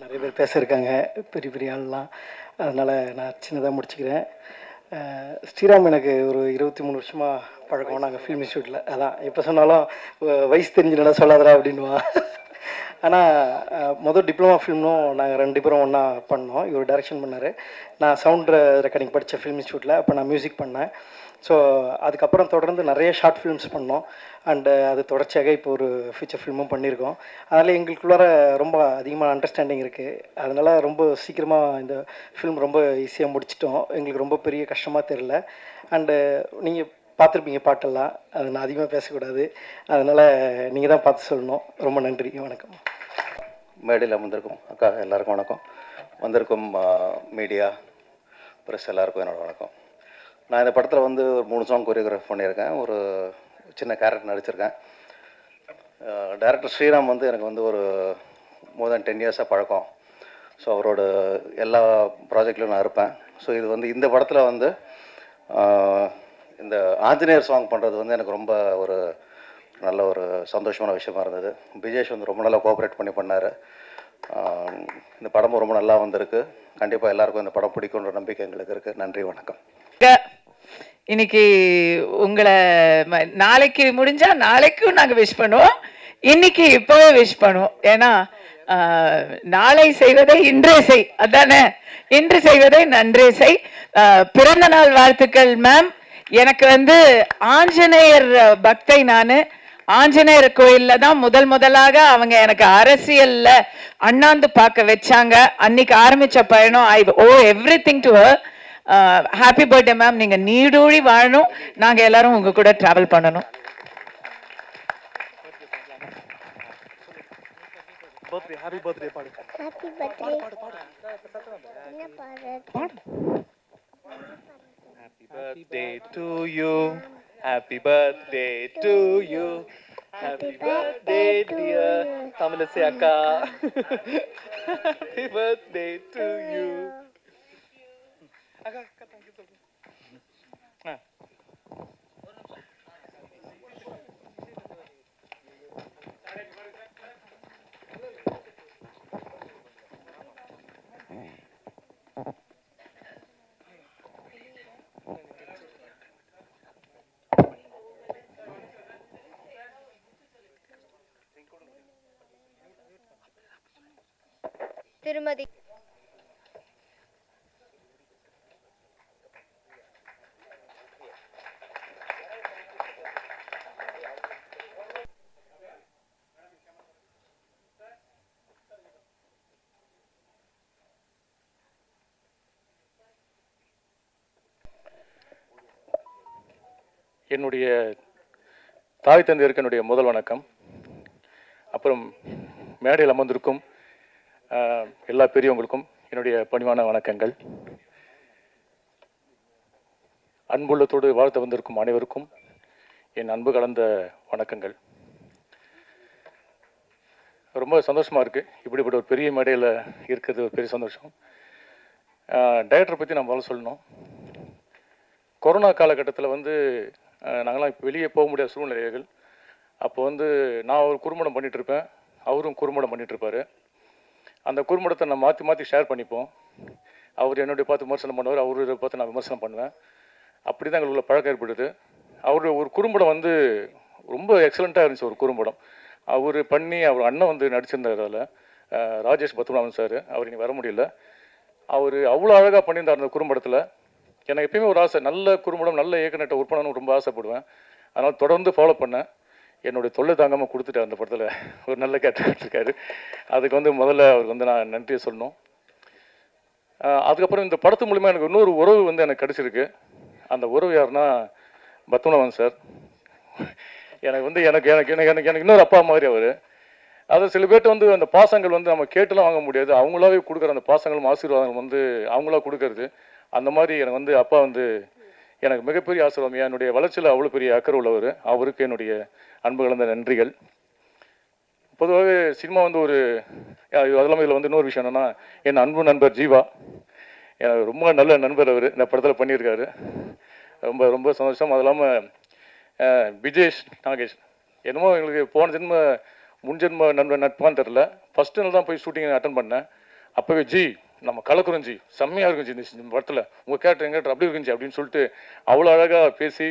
நிறைய பேர் பேசியிருக்காங்க, பெரிய பெரிய ஆள்லாம். அதனால் நான் சின்னதாக முடிச்சுக்கிறேன். ஸ்ரீராம் எனக்கு ஒரு 23 வருஷமாக பழக்கம். நாங்கள் ஃபிலிம் இன்ஸ்டியூட்டில் அதான் எப்போ சொன்னாலும் வயசு தெரிஞ்சுனா சொல்லாதரா அப்படின்வான். ஆனால் மொதல் டிப்ளமா ஃபிலிம்னும் நாங்கள் 2 பேரும் ஒன்றா பண்ணோம். இவர் டைரக்ஷன் பண்ணார். நான் சவுண்ட் ரெக்கார்டிங் படித்த ஃபிலிம் இன்ஸ்டியூட்டில் அப்போ நான் மியூசிக் பண்ணேன். ஸோ அதுக்கப்புறம் தொடர்ந்து நிறைய ஷார்ட் ஃபிலிம்ஸ் பண்ணோம். அண்டு அது தொடர்ச்சியாக இப்போ ஒரு ஃபீச்சர் ஃபிலிமும் பண்ணியிருக்கோம். அதனால் எங்களுக்குள்ளார ரொம்ப அதிகமாக அண்டர்ஸ்டாண்டிங் இருக்குது. அதனால் ரொம்ப சீக்கிரமாக இந்த ஃபிலிம் ரொம்ப ஈஸியாக முடிச்சிட்டோம். எங்களுக்கு ரொம்ப பெரிய கஷ்டமாக தெரில. அண்டு நீங்கள் பார்த்துருப்பீங்க பாட்டெல்லாம், அது நான் அதிகமாக பேசக்கூடாது. அதனால் நீங்கள் தான் பார்த்து சொல்லணும். ரொம்ப நன்றி, வணக்கம். மேடையில் வந்திருக்கும் அக்கா எல்லாருக்கும் வணக்கம். வந்திருக்கும் மீடியா ப்ரெஸ் எல்லாருக்கும் என்னோடய வணக்கம். நான் இந்த படத்தில் வந்து ஒரு 3 சாங் கொரியோகிராஃப் பண்ணியிருக்கேன். ஒரு சின்ன கேரக்டர் நடிச்சிருக்கேன். டைரக்டர் ஸ்ரீராம் வந்து எனக்கு வந்து ஒரு மோர் தென் 10 இயர்ஸாக பழக்கம். ஸோ அவரோட எல்லா ப்ராஜெக்ட்லையும் நான் இருப்பேன். ஸோ இது வந்து இந்த படத்தில் வந்து இந்த ஆஞ்சநேயர் சாங் பண்ணுறது வந்து எனக்கு ரொம்ப ஒரு நல்ல ஒரு சந்தோஷமான விஷயமா இருந்தது. விஜேஷ் வந்து ரொம்ப நல்லா கோஆப்ரேட் பண்ணி பண்ணார். இந்த படமும் ரொம்ப நல்லா வந்திருக்கு. கண்டிப்பாக எல்லாருக்கும் இந்த படம் பிடிக்குன்ற நம்பிக்கை எங்களுக்கு இருக்குது. நன்றி, வணக்கம். இன்னைக்கு உங்களை நாளைக்கு முடிஞ்சா நாளைக்கும் நாங்கள் விஷ் பண்ணுவோம், இன்னைக்கு இப்போவே விஷ் பண்ணுவோம். ஏன்னா நாளை செய்வதை இன்றே செய், அதானே, இன்று செய்வதை நன்றே செய். பிறந்த நாள் வாழ்த்துக்கள் மேம். எனக்கு வந்து ஆஞ்சநேயர் பக்தை. நான் ஆஞ்சநேயர் கோயில்ல தான் முதலாக அவங்க எனக்கு அரசியல்ல அண்ணாந்து பார்க்க வச்சாங்க. அன்னைக்கு ஆரம்பிச்ச பயணம். I owe everything to her. Happy birthday ma'am. நீங்க நீடூழி வாழணும். நாங்க எல்லாரும் உங்க கூட டிராவல் பண்ணணும். ஹாப்பி பர்த்டே பாடு. ஹாப்பி பர்த்டே என்ன பாடு? Happy birthday to you. Happy birthday to you. Happy birthday dear Tamilasi akka. Happy birthday to you. Akka thank you so much. திருமதி என்னுடைய தாய் தந்தையருக்கு என்னுடைய முதல் வணக்கம். அப்புறம் மேடையில் அமர்ந்திருக்கும் எல்லா பெரியவங்களுக்கும் என்னுடைய பணிவான வணக்கங்கள். அன்புள்ளத்தோடு வாழ்த்து வந்திருக்கும் அனைவருக்கும் என் அன்பு கலந்த வணக்கங்கள். ரொம்ப சந்தோஷமாக இருக்குது இப்படிப்பட்ட ஒரு பெரிய மேடையில் இருக்கிறது ஒரு பெரிய சந்தோஷம். டைரக்டரை பற்றி நான் முதல்ல சொல்லணும். கொரோனா காலகட்டத்தில் வந்து நாங்களாம் இப்போ வெளியே போக முடியாத சூழ்நிலைகள். அப்போ வந்து நான் ஒரு குறும்படம் பண்ணிகிட்ருப்பேன், அவரும் குறும்படம் பண்ணிகிட்ருப்பார். அந்த குறும்படத்தை நான் மாற்றி ஷேர் பண்ணிப்போம். அவர் என்னுடைய பார்த்து விமர்சனம் பண்ணுவார், அவரை பார்த்து நான் விமர்சனம் பண்ணுவேன். அப்படி தான் எங்களுக்குள்ள பழக்கம் ஏற்படுது. அவர் ஒரு குறும்படம் வந்து ரொம்ப எக்ஸலண்ட்டாக இருந்துச்சு. ஒரு குறும்படம் அவர் பண்ணி அவர் அண்ணன் வந்து நடிச்சிருந்தார். அதில் ராஜேஷ் பத்மநாபன் சார், அவர் இனி வர முடியல. அவர் அவ்வளோ அழகாக பண்ணியிருந்தார் அந்த குறும்படத்தில். எனக்கு எப்பயுமே ஒரு ஆசை, நல்ல குறும்படம் நல்ல இயக்குனர்கிட்ட ஒர்க் பண்ணணும்னு ரொம்ப ஆசைப்படுவேன். அதனால் தொடர்ந்து ஃபாலோ பண்ணேன். என்னுடைய தொல்லை தாங்காமல் கொடுத்துட்டார். அந்த படத்தில் ஒரு நல்ல கேரக்டர் எடுத்திருக்காரு. அதுக்கு வந்து முதல்ல அவருக்கு வந்து நான் நன்றியை சொல்லணும். அதுக்கப்புறம் இந்த படத்து மூலிமா எனக்கு இன்னொரு உறவு வந்து எனக்கு கிடச்சிருக்கு. அந்த உறவு யாருன்னா பத்மநாபன் சார். எனக்கு வந்து எனக்கு எனக்கு எனக்கு எனக்கு எனக்கு இன்னொரு அப்பா மாதிரி அவர். அது சில பேர்ட்டு வந்து அந்த பாசங்கள் வந்து நம்ம கேட்டுலாம் வாங்க முடியாது. அவங்களாவே கொடுக்குற அந்த பாசங்களும் ஆசீர்வாதங்கள் வந்து அவங்களா கொடுக்கறது. அந்த மாதிரி எனக்கு வந்து அப்பா வந்து எனக்கு மிகப்பெரிய ஆசீர்வாதம். என்னுடைய வளர்ச்சியில் அவ்வளோ பெரிய அக்கறை உள்ளவர். அவருக்கு என்னுடைய அன்பு கலந்த நன்றிகள். பொதுவாக சினிமா வந்து ஒரு அது இல்லாமல் இதில் வந்து இன்னொரு விஷயம் என்னென்னா, என் அன்பு நண்பர் ஜீவா எனக்கு ரொம்ப நல்ல நண்பர். அவர் இந்த படத்தில் பண்ணியிருக்காரு. ரொம்ப ரொம்ப சந்தோஷம். அது இல்லாமல் விஜேஷ் நாகேஷ் என்னமோ எங்களுக்கு போன ஜென்ம முன்ஜென்ம நட்பான்னு தெரில. ஃபஸ்ட்டு நாள் தான் போய் ஷூட்டிங் அட்டன் பண்ணேன். அப்போவே ஜி நம்ம கலக்குறோம் ஜி, செம்மையாக இருக்கும் ஜி இந்த படத்தில், உங்கள் கேரக்டர் எங்கள் கேரக்டர் அப்படி இருக்கும் ஜி அப்படின்னு சொல்லிட்டு அவ்வளோ அழகாக பேசி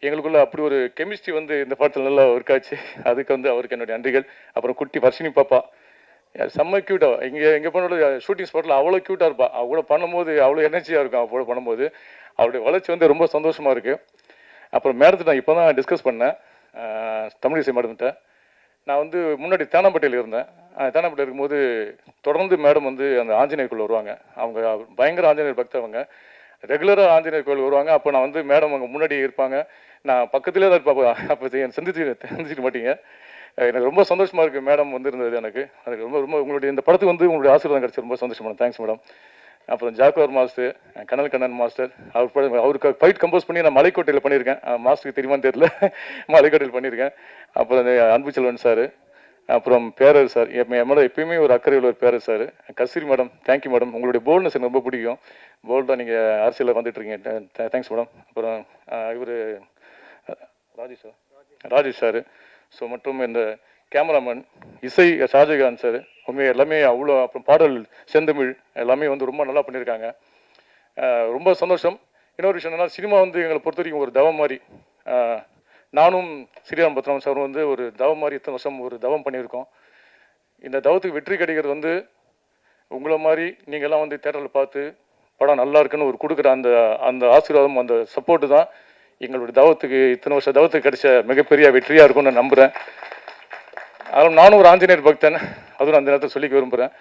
எங்களுக்குள்ள அப்படி ஒரு கெமிஸ்ட்ரி வந்து இந்த படத்தில் நல்லா ஒர்க் ஆச்சு. அதுக்கு வந்து அவருக்கு என்னுடைய நன்றிகள். அப்புறம் குட்டி வர்ஷினி பாப்பா செம்ம க்யூட்டா, எங்கள் பொண்ணோட ஷூட்டிங் ஸ்பாட்டில் அவ்வளோ க்யூட்டாக இருப்பாள். அவள் கூட பண்ணும்போது அவ்வளோ எனர்ஜியாக இருக்கும். அவள் கூட பண்ணும்போது அவருடைய வளர்ச்சி வந்து ரொம்ப சந்தோஷமாக இருக்குது. அப்புறம் மேடத்தை நான் இப்போ தான் டிஸ்கஸ் பண்ணேன் தமிழிசை மேடம்கிட்ட. நான் வந்து முன்னாடி தேனாம்பேட்டையில் இருந்தேன். தேனாம்பேட்டை இருக்கும்போது தொடர்ந்து மேடம் வந்து அந்த ஆஞ்சநேயர் கோயில் வருவாங்க. அவங்க பயங்கர ஆஞ்சநேயர் பக்தர். அவங்க ரெகுலராக ஆஞ்சநேயர் கோயில் வருவாங்க. அப்போ நான் வந்து மேடம் அங்கே முன்னாடி இருப்பாங்க, நான் பக்கத்துலேயே தான் இருப்பேன். அப்போ சந்திச்சிக்க மாட்டீங்க. எனக்கு ரொம்ப சந்தோஷமாக இருக்குது மேடம் வந்து இருந்தது. எனக்கு ரொம்ப ரொம்ப உங்களுடைய இந்த படத்துக்கு வந்து உங்களுடைய ஆசீர்வாதம் கிடச்சி ரொம்ப சந்தோஷமான தேங்க்ஸ் மேடம். அப்புறம் ஜாக்குவார் மாஸ்டர், கனல் கண்ணன் மாஸ்டர், அவருக்கு ஃபைட் கம்போஸ் பண்ணி நான் மலைக்கோட்டையில் பண்ணியிருக்கேன். மாஸ்டருக்கு தெரியுமான்னு தெரியல, மலைக்கோட்டையில் பண்ணியிருக்கேன். அப்புறம் அன்பு செல்வன் சார், அப்புறம் பேரர் சார், மேடம் எப்பயுமே ஒரு அக்கறை உள்ள ஒரு பேரர் சார். கஸ்தூரி மேடம், தேங்க்யூ மேடம், உங்களுடைய போல்ட்னஸ் எனக்கு ரொம்ப பிடிக்கும். போல்டாக நீங்கள் அரசியலில் வந்துட்டுருக்கீங்க, தேங்க்ஸ் மேடம். அப்புறம் இவர் ராஜேஷ் சார். ஸோ மற்றும் இந்த கேமராமேன் இசை ஷாஜகான் சார், உண்மையாக எல்லாமே அவ்வளோ. அப்புறம் பாடல் செந்தமிழ் எல்லாமே வந்து ரொம்ப நல்லா பண்ணியிருக்காங்க. ரொம்ப சந்தோஷம். இன்னொரு விஷயம் என்னென்னா, சினிமா வந்து எங்களை பொறுத்த வரைக்கும் ஒரு தவம் மாதிரி. நானும் ஸ்ரீராம் பத்மநாபன் சார் வந்து ஒரு தவம் மாதிரி இத்தனை வருஷம் ஒரு தவம் பண்ணியிருக்கோம். இந்த தவத்துக்கு வெற்றி கிடைக்கிறது வந்து உங்களை மாதிரி நீங்கள்லாம் வந்து தேட்டரில் பார்த்து படம் நல்லா இருக்குன்னு ஒரு கொடுக்குற அந்த அந்த ஆசீர்வாதம், அந்த சப்போர்ட்டு தான் எங்களுடைய தவத்துக்கு, இத்தனை வருஷம் தவத்துக்கு கிடைச்ச மிகப்பெரிய வெற்றியாக இருக்கும்னு நான் நம்புகிறேன். அதுவும் நானும் ஒரு ஆஞ்சநேயர் பக்தன், அதுவும் அந்த நேரத்தில் சொல்லிக்க விரும்புகிறேன்.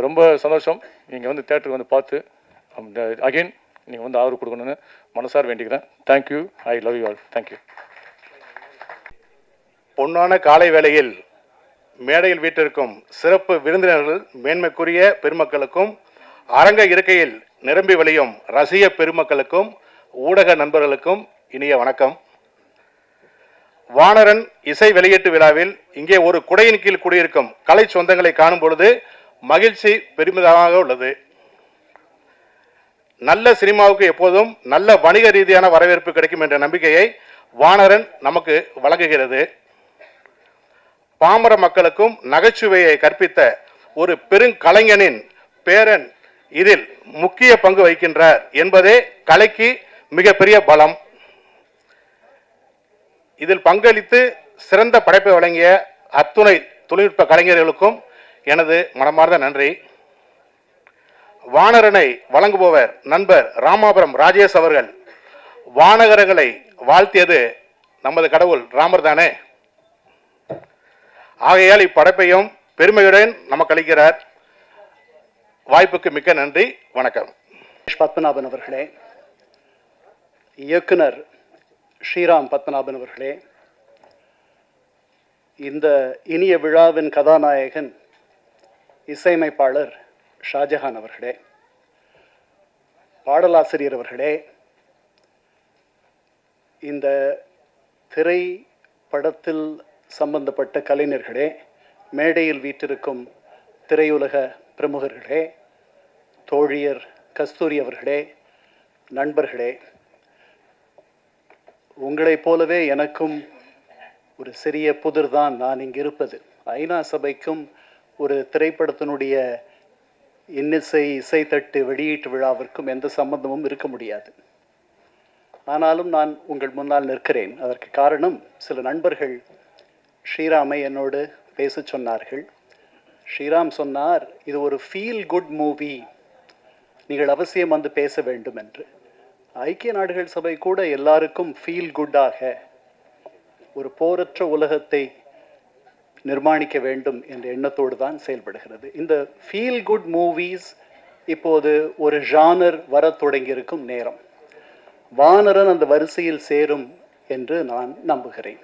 ரொம்ப சந்தோஷம். நீங்கள் வந்து தேட்டருக்கு வந்து பார்த்து அகெயின் நீங்கள் வந்து ஆதரவு கொடுக்கணுன்னு மனசார வேண்டிக்கிறேன். Thank you, I love you all. Thank you. பொன்னான காலை வேளையில் மேடையில் வீட்டிற்கும் சிறப்பு விருந்தினர்கள், மேன்மைக்குரிய பெருமக்களுக்கும், அரங்க இருக்கையில் நிரம்பி வழியும் ரசிக பெருமக்களுக்கும், ஊடக நண்பர்களுக்கும் இனிய வணக்கம். வானரன் இசை வெளியீட்டு விழாவில் இங்கே ஒரு குடையின் கீழ் குடியிருக்கும் கலை சொந்தங்களை காணும் பொழுது மகிழ்ச்சி பெருமிதமாக உள்ளது. நல்ல சினிமாவுக்கு எப்போதும் நல்ல வணிக ரீதியான வரவேற்பு கிடைக்கும் என்ற நம்பிக்கையை வானரன் நமக்கு வழங்குகிறது. பாமர மக்களுக்கும் நகைச்சுவையை கற்பித்த ஒரு பெருங்கலைஞனின் பேரன் இதில் முக்கிய பங்கு வகிக்கின்றார் என்பதே கலைக்கு மிகப்பெரிய பலம். இதில் பங்களித்து சிறந்த படைப்பை வழங்கிய அத்துணை தொழில்நுட்ப கலைஞர்களுக்கும் எனது மனமார்ந்த நன்றி. வானரனை வழங்குபவர் நண்பர் ராமாபுரம் ராஜேஷ் அவர்கள். வானகர்களை வாழ்த்தியது நமது கடவுள் ராமர் தானே. ஆகையால் இப்படைப்பையும் பெருமையுடன் நமக்கு அளிக்கிறார். வாய்ப்புக்கு மிக்க நன்றி. வணக்கம். பத்மநாபன் அவர்களே, இயக்குனர் ஸ்ரீராம் பத்மநாபன் அவர்களே, இந்த இனிய விழாவின் கதாநாயகன் இசையமைப்பாளர் ஷாஜஹான் அவர்களே, பாடலாசிரியர் அவர்களே, இந்த திரைப்படத்தில் சம்பந்தப்பட்ட கலைஞர்களே, மேடையில் வீற்றிருக்கும் திரையுலக பிரமுகர்களே, தோழியர் கஸ்தூரி அவர்களே, நண்பர்களே, உங்களைப் போலவே எனக்கும் ஒரு சிறிய புதிர்தான் நான் இங்கு இருப்பது. ஐநா சபைக்கும் ஒரு திரைப்படத்தினுடைய இசைத்தட்டு வெளியீட்டு விழாவிற்கும் எந்த சம்பந்தமும் இருக்க முடியாது. ஆனாலும் நான் உங்கள் முன்னால் நிற்கிறேன். அதற்கு காரணம், சில நண்பர்கள் ஸ்ரீராமை என்னோடு பேச சொன்னார்கள். ஸ்ரீராம் சொன்னார், இது ஒரு ஃபீல் குட் மூவி, நீங்கள் அவசியம் வந்து பேச வேண்டும் என்று. ஐக்கிய நாடுகள் சபை கூட எல்லாருக்கும் ஃபீல் குட்டாக ஒரு போரற்ற உலகத்தை நிர்மாணிக்க வேண்டும் என்ற எண்ணத்தோடு தான் செயல்படுகிறது. இந்த ஃபீல் குட் மூவிஸ் இப்போது ஒரு ஜானர் வர தொடங்கியிருக்கும் நேரம். வானரன் அந்த வரிசையில் சேரும் என்று நான் நம்புகிறேன்.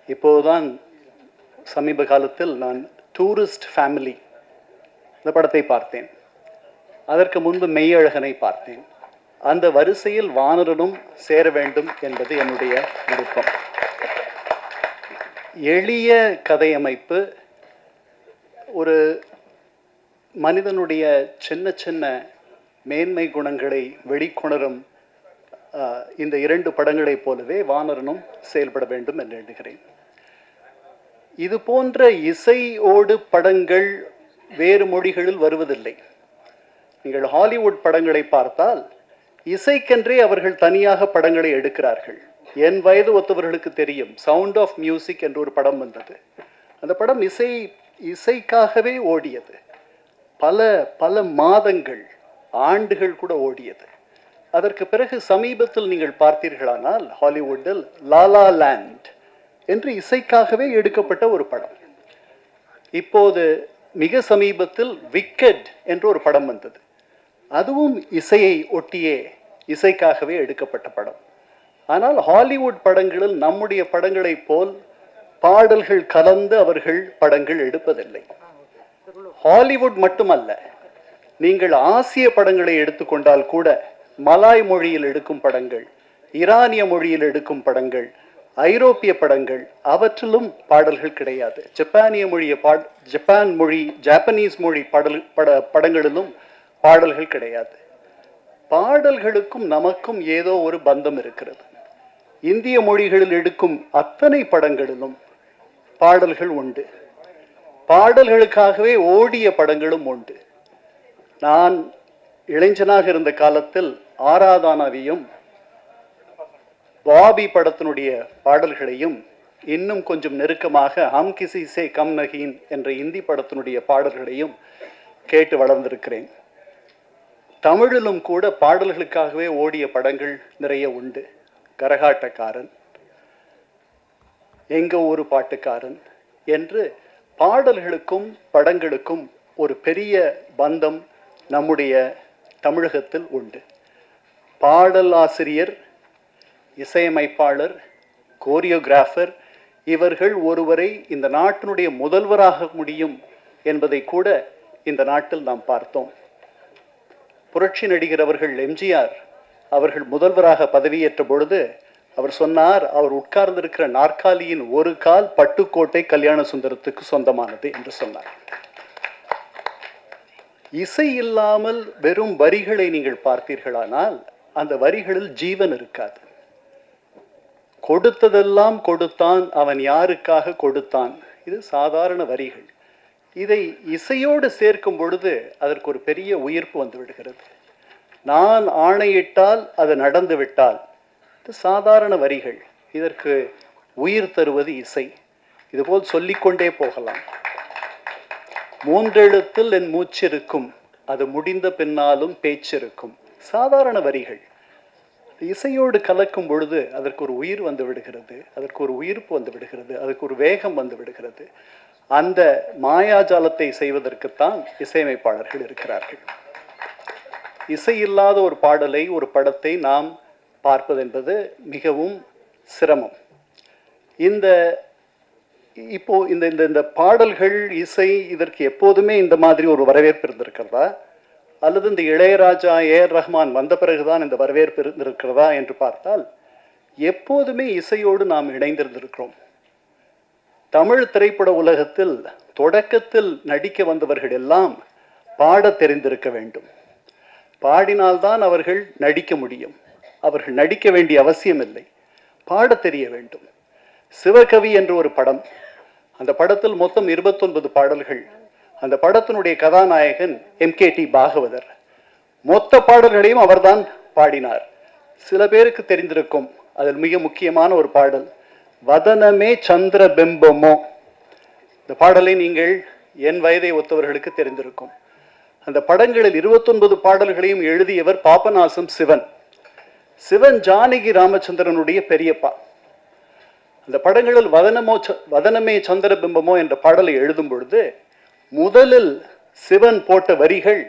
இப்போதுதான் சமீப காலத்தில் நான் டூரிஸ்ட் ஃபேமிலி இந்த படத்தை பார்த்தேன். அதற்கு முன்பு மெய்யழகனை பார்த்தேன். அந்த வரிசையில் வானரனும் சேர வேண்டும் என்பது என்னுடைய விருப்பம். எளிய கதையமைப்பு, ஒரு மனிதனுடைய சின்ன சின்ன மேன்மை குணங்களை வெளிக்கொணரும் இந்த இரண்டு படங்களைப் போலவே வானரனும் செயல்பட வேண்டும் என்று எண்ணுகிறேன். இது போன்ற இசையோடு படங்கள் வேறு மொழிகளில் வருவதில்லை. நீங்கள் ஹாலிவுட் படங்களை பார்த்தால் இசைக்கென்றே அவர்கள் தனியாக படங்களை எடுக்கிறார்கள். என் வயது ஒத்தவர்களுக்கு தெரியும், சவுண்ட் ஆஃப் மியூசிக் என்ற ஒரு படம் வந்தது. அந்த படம் இசைக்காகவே ஓடியது. பல பல மாதங்கள், ஆண்டுகள் கூட ஓடியது. அதற்கு பிறகு சமீபத்தில் நீங்கள் பார்த்தீர்களானால் ஹாலிவுட்டில் லாலா லேண்ட் என்று இசைக்காகவே எடுக்கப்பட்ட ஒரு படம். இப்போது மிக சமீபத்தில் விக்கெட் என்று ஒரு படம் வந்தது. அதுவும் இசையை ஒட்டியே இசைக்காகவே எடுக்கப்பட்ட படம். ஆனால் ஹாலிவுட் படங்களில் நம்முடைய படங்களைப் போல் பாடல்கள் கலந்து அவர்கள் படங்கள் எடுப்பதில்லை. ஹாலிவுட் மட்டுமல்ல, நீங்கள் ஆசிய படங்களை எடுத்துக்கொண்டால் கூட மலாய் மொழியில் எடுக்கும் படங்கள், ஈரானிய மொழியில் எடுக்கும் படங்கள், ஐரோப்பிய படங்கள், அவற்றிலும் பாடல்கள் கிடையாது. ஜப்பானீஸ் மொழி படங்களிலும் பாடல்கள் கிடையாது. பாடல்களுக்கும் நமக்கும் ஏதோ ஒரு பந்தம் இருக்கிறது. இந்திய மொழிகளில் எடுக்கும் அத்தனை படங்களிலும் பாடல்கள் உண்டு. பாடல்களுக்காகவே ஓடிய படங்களும் உண்டு. நான் இளைஞனாக இருந்த காலத்தில் ஆராதானாவையும் பாபி படத்தினுடைய பாடல்களையும் இன்னும் கொஞ்சம் நெருக்கமாக ஹம் கிசி சே கம் நகீன் என்ற இந்தி படத்தினுடைய பாடல்களையும் கேட்டு வளர்ந்திருக்கிறேன். தமிழிலும் கூட பாடல்களுக்காகவே ஓடிய படங்கள் நிறைய உண்டு. கரகாட்டக்காரன், எங்க ஊரு பாட்டுக்காரன் என்று பாடல்களுக்கும் படங்களுக்கும் ஒரு பெரிய பந்தம் நம்முடைய தமிழகத்தில் உண்டு. பாடல் ஆசிரியர், இசையமைப்பாளர், கோரியோகிராஃபர் இவர்கள் ஒருவரை இந்த நாட்டினுடைய முதல்வராக முடியும் என்பதை கூட இந்த நாட்டில் நாம் பார்த்தோம். புரட்சி நடிகர் அவர்கள் எம்ஜிஆர் அவர்கள் முதல்வராக பதவியேற்ற பொழுது அவர் சொன்னார், அவர் உட்கார்ந்திருக்கிற நாற்காலியின் ஒரு கால் பட்டுக்கோட்டை கல்யாண சுந்தரத்துக்கு சொந்தமானது என்று சொன்னார். இசை இல்லாமல் வெறும் வரிகளை நீங்கள் பார்த்தீர்களானால் அந்த வரிகளில் ஜீவன் இருக்காது. கொடுத்ததெல்லாம் கொடுத்தான், அவன் யாருக்காக கொடுத்தான், இது சாதாரண வரிகள். இதை இசையோடு சேர்க்கும் பொழுது அதற்கு ஒரு பெரிய உயிர்ப்பு வந்து விடுகிறது. நான் ஆணையிட்டால் அது நடந்து விட்டால், இது சாதாரண வரிகள். இதற்கு உயிர் தருவது இசை. இதுபோல் சொல்லிக்கொண்டே போகலாம். மூன்றெழுத்தில் என் மூச்சிருக்கும், அது முடிந்த பின்னாலும் பேச்சிருக்கும். சாதாரண வரிகள் இசையோடு கலக்கும் பொழுது அதற்கு ஒரு உயிர் வந்து விடுகிறது, அதற்கு ஒரு உயிர்ப்பு வந்து விடுகிறது, அதற்கு ஒரு வேகம் வந்து விடுகிறது. அந்த மாயாஜாலத்தை செய்வதற்குத்தான் இசையமைப்பாளர்கள் இருக்கிறார்கள். இசை இல்லாத ஒரு பாடலை, ஒரு படத்தை நாம் பார்ப்பது என்பது மிகவும் சிரமம். இப்போ இந்த பாடல்கள், இசை, இதற்கு எப்போதுமே இந்த மாதிரி ஒரு வரவேற்பு இருந்திருக்கிறதா, அல்லது இந்த இளையராஜா, ஏஆர் ரஹ்மான் வந்த பிறகுதான் இந்த வரவேற்பு இருந்திருக்கிறதா என்று பார்த்தால் எப்போதுமே இசையோடு நாம் இணைந்திருந்திருக்கிறோம். தமிழ் திரைப்பட உலகத்தில் தொடக்கத்தில் நடிக்க வந்தவர்கள் எல்லாம் பாட தெரிந்திருக்க வேண்டும். பாடினால்தான் அவர்கள் நடிக்க முடியும். அவர்கள் நடிக்க வேண்டிய அவசியம் இல்லை, பாட தெரிய வேண்டும். சிவகவி என்ற ஒரு படம், அந்த படத்தில் மொத்தம் 29 பாடல்கள். அந்த படத்தினுடைய கதாநாயகன் MKT பாகவதர். மொத்த பாடல்களையும் அவர்தான் பாடினார். சில பேருக்கு தெரிந்திருக்கும், அதில் மிக முக்கியமான ஒரு பாடல் வதனமே சந்திர பிம்பமோ. இந்த பாடலை நீங்கள் என் வயதை ஒத்தவர்களுக்கு தெரிந்திருக்கும். அந்த படங்களில் 29 பாடல்களையும் எழுதியவர் பாபநாசம் சிவன். சிவன் ஜானகி ராமச்சந்திரனுடைய பெரியப்பா. அந்த படங்களில் வதனமே சந்திர பிம்பமோ என்ற பாடலை எழுதும் பொழுது முதலில் சிவன் போட்ட வரிகள்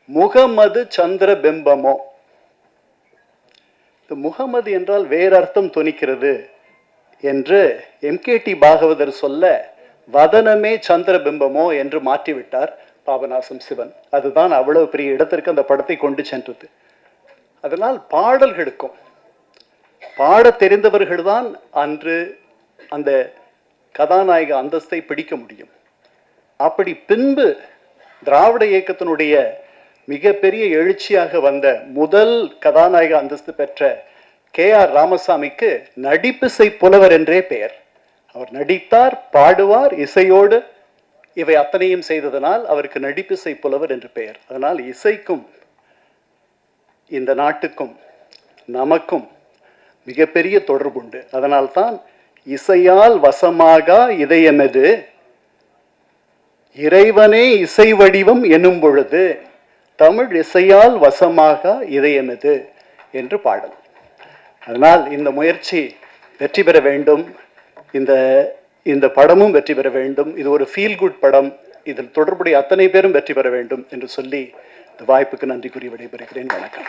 முகமது சந்திர பிம்பமோ. முகமது என்றால் வேறு அர்த்தம் தொனிக்கிறது என்று MKT பாகவதர் சொல்ல வதனமே சந்திர பிம்பமோ என்று மாற்றிவிட்டார் பாபநாசம் சிவன். அதுதான் அவ்வளவு பெரிய இடத்திற்கு அந்த படத்தை கொண்டு சென்றது. அதனால் பாடல்களுக்கும் பாட தெரிந்தவர்கள்தான் அன்று அந்த கதாநாயக அந்தஸ்தை பிடிக்க முடியும். அப்படி பின்பு திராவிட இயக்கத்தினுடைய மிகப்பெரிய எழுச்சியாக வந்த முதல் கதாநாயக அந்தஸ்து பெற்ற KR ராமசாமிக்கு நடிப்பிசை புலவர் என்றே பெயர். அவர் நடித்தார், பாடுவார், இசையோடு இவை அத்தனையும் செய்ததனால் அவருக்கு நடிப்பிசை புலவர் என்று பெயர். அதனால் இசைக்கும் இந்த நாட்டுக்கும் நமக்கும் மிகப்பெரிய தொடர்புண்டு. அதனால்தான் இசையால் வசமாக இதயமெது இறைவனே இசை வடிவம் என்னும் பொழுது தமிழ் இசையால் வசமாக இதயமெது என்று பாடல். அதனால் இந்த முயற்சி வெற்றி பெற வேண்டும். இந்த படமும் வெற்றி பெற வேண்டும். இது ஒரு ஃபீல் குட் படம். இதில் தொடர்புடைய அத்தனை பேரும் வெற்றி பெற வேண்டும் என்று சொல்லி இந்த வாய்ப்புக்கு நன்றி கூறி விடைபெறுகிறேன். வணக்கம்.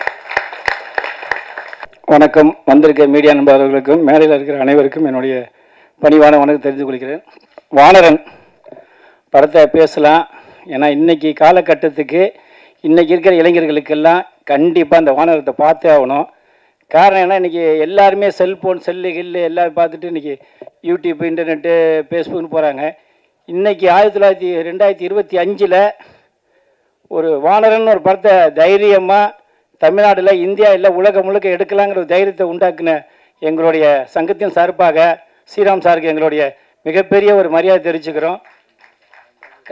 வணக்கம். வந்திருக்க மீடியா நண்பர்களுக்கும் மேடையில் இருக்கிற அனைவருக்கும் என்னுடைய பணிவான வணக்கம் தெரிந்து கொள்கிறேன். வானரன் படத்தை பேசலாம். ஏன்னா இன்றைக்கி காலகட்டத்துக்கு இன்றைக்கி இருக்கிற இளைஞர்களுக்கெல்லாம் கண்டிப்பாக அந்த வானரத்தை பார்த்தே ஆகணும். காரணம் என்ன, இன்றைக்கி எல்லாருமே செல்ஃபோன் கில்லு எல்லாம் பார்த்துட்டு இன்றைக்கி யூடியூப், இன்டர்நெட்டு, ஃபேஸ்புக்னு போகிறாங்க. இன்றைக்கி 2025 ஒரு வானரன் ஒரு படத்தை தைரியமாக தமிழ்நாட்டில், இந்தியா இல்லை உலகம் முழுக்க எடுக்கலாங்கிற ஒரு தைரியத்தை உண்டாக்குன எங்களுடைய சங்கத்தின் சார்பாக ஸ்ரீராம் சாருக்கு எங்களுடைய மிகப்பெரிய ஒரு மரியாதை தெரிவிச்சுக்கிறோம்.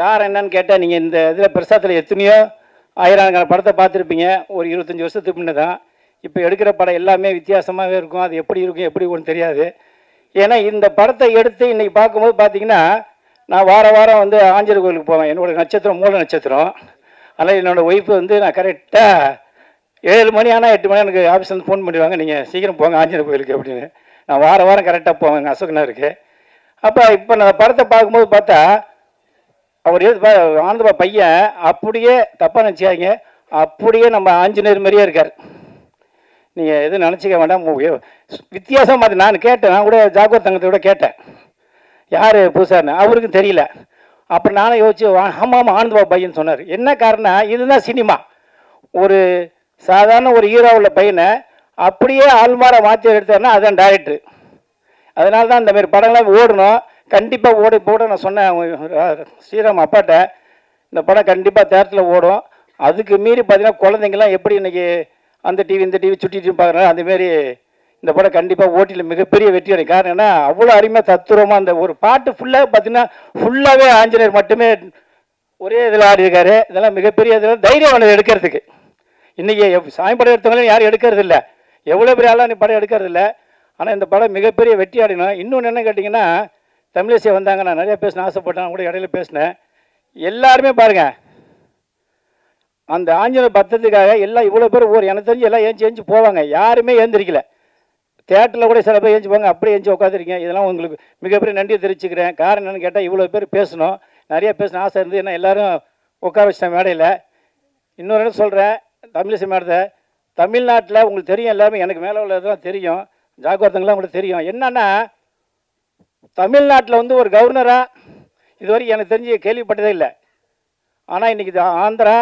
காரணம் என்னன்னு கேட்டால், நீங்கள் இந்த இதில் பிரசாத்தில் எத்தனையோ ஆயிரக்கணக்கான படத்தை பார்த்துருப்பீங்க. ஒரு 25 வருஷத்துக்கு முன்னே தான். இப்போ எடுக்கிற படம் எல்லாமே வித்தியாசமாகவே இருக்கும். அது எப்படி இருக்கும் எப்படி ஒன்று தெரியாது. ஏன்னா இந்த படத்தை எடுத்து இன்றைக்கி பார்க்கும்போது பார்த்தீங்கன்னா, நான் வாரம் வந்து ஆஞ்சநேயர் கோயிலுக்கு போவேன். என்னோடய நட்சத்திரம் மூல நட்சத்திரம். அதனால் என்னோடய ஒய்ஃபு வந்து நான் கரெக்டாக 7 மணி ஆனால் 8 மணி எனக்கு ஆஃபீஸ் வந்து ஃபோன் பண்ணிடுவாங்க, நீங்கள் சீக்கிரம் போங்க ஆஞ்சநேயர் கோயிலுக்கு அப்படின்னு. நான் வாரம் கரெக்டாக போவேன் எங்கள் அசோகனருக்கு. அப்போ இப்போ நான் படத்தை பார்க்கும்போது பார்த்தா, அவர் ஆனந்தபா பையன் அப்படியே தப்பாக நினச்சிக்காங்க, அப்படியே நம்ம ஆஞ்சநேயர் மாதிரியே இருக்கார். நீங்கள் எதுவும் நினச்சிக்க வேண்டாம். வித்தியாசம் பார்த்து நான் கேட்டேன். நான் கூட ஜாகூர் தங்கத்தை கூட கேட்டேன், யார் புதுசார்னு. அவருக்கும் தெரியல. அப்புறம் நானே யோசிச்சு, ஆமாம் ஆனந்தபா பையன் சொன்னார். என்ன காரணம், இதுதான் சினிமா. ஒரு சாதாரண ஒரு ஹீரோவுள்ள பையனை அப்படியே ஆள்மாரை மாற்றி எடுத்தாருன்னா அதுதான் டைரக்டரு. அதனால தான் இந்தமாரி படங்கள்லாம் ஓடணும். கண்டிப்பாக போட நான் சொன்னேன் ஸ்ரீராம் அப்பாட்ட, இந்த படம் கண்டிப்பாக தேட்டரில் ஓடும். அதுக்கு மீறி பார்த்தீங்கன்னா குழந்தைங்கள்லாம் எப்படி இன்றைக்கி அந்த டிவி இந்த டிவி சுட்டிட்டு பார்க்குறாங்க, அந்தமாரி இந்த படம் கண்டிப்பாக ஓட்டியில் மிகப்பெரிய வெற்றி அடையும். காரணம் என்ன, அவ்வளோ அருமையாக தத்துரமாக அந்த ஒரு பாட்டு ஃபுல்லாக பார்த்தீங்கன்னா ஃபுல்லாகவே ஆஞ்சநேயர் மட்டுமே ஒரே இதில் ஆடி இருக்காரு. இதெல்லாம் மிகப்பெரிய இதில் தைரியம் எடுக்கிறதுக்கு. இன்றைக்கி சாமி படம் எடுத்தவங்களும் யாரும் எடுக்கிறது இல்லை, எவ்வளோ பெரிய ஆளாக நீ படம் எடுக்கிறது இல்லை. ஆனால் இந்த படம் மிகப்பெரிய வெற்றி அடையணும். இன்னொன்று என்ன கேட்டிங்கன்னா, தமிழிசை வந்தாங்க, நான் நிறையா பேசின ஆசைப்பட்டேன், கூட இடையில பேசினேன். எல்லாருமே பாருங்கள், அந்த ஆஞ்சநேயர் பத்தத்துக்காக எல்லாம் இவ்வளோ பேர் எனக்கு தெரிஞ்சு எல்லாம் ஏஞ்சி போவாங்க. யாருமே ஏந்திரிக்கல. தேட்டரில் கூட சில பேர் ஏஞ்சி போவாங்க, அப்படியே ஏஞ்சி உட்காந்துருக்கீங்க. இதெல்லாம் உங்களுக்கு மிகப்பெரிய நன்றியை தெரிவிச்சுக்கிறேன். காரணம் என்னென்னு கேட்டால், இவ்வளோ பேர் பேசணும், நிறையா பேசின ஆசை இருந்து ஏன்னா எல்லோரும் உட்கார வச்சிட்டேன் மேடையில். இன்னொரு இடம் சொல்கிறேன், தமிழிசை மேடத்தை தமிழ்நாட்டில் உங்களுக்கு தெரியும், எல்லாமே எனக்கு மேலே உள்ளதெல்லாம் தெரியும், ஜாக்கிரதங்கள்லாம் உங்களுக்கு தெரியும். என்னன்னா, தமிழ்நாட்டில் வந்து ஒரு கவர்னராக இதுவரைக்கும் எனக்கு தெரிஞ்சு கேள்விப்பட்டதே இல்லை. ஆனால் இன்றைக்கி ஆந்திரா,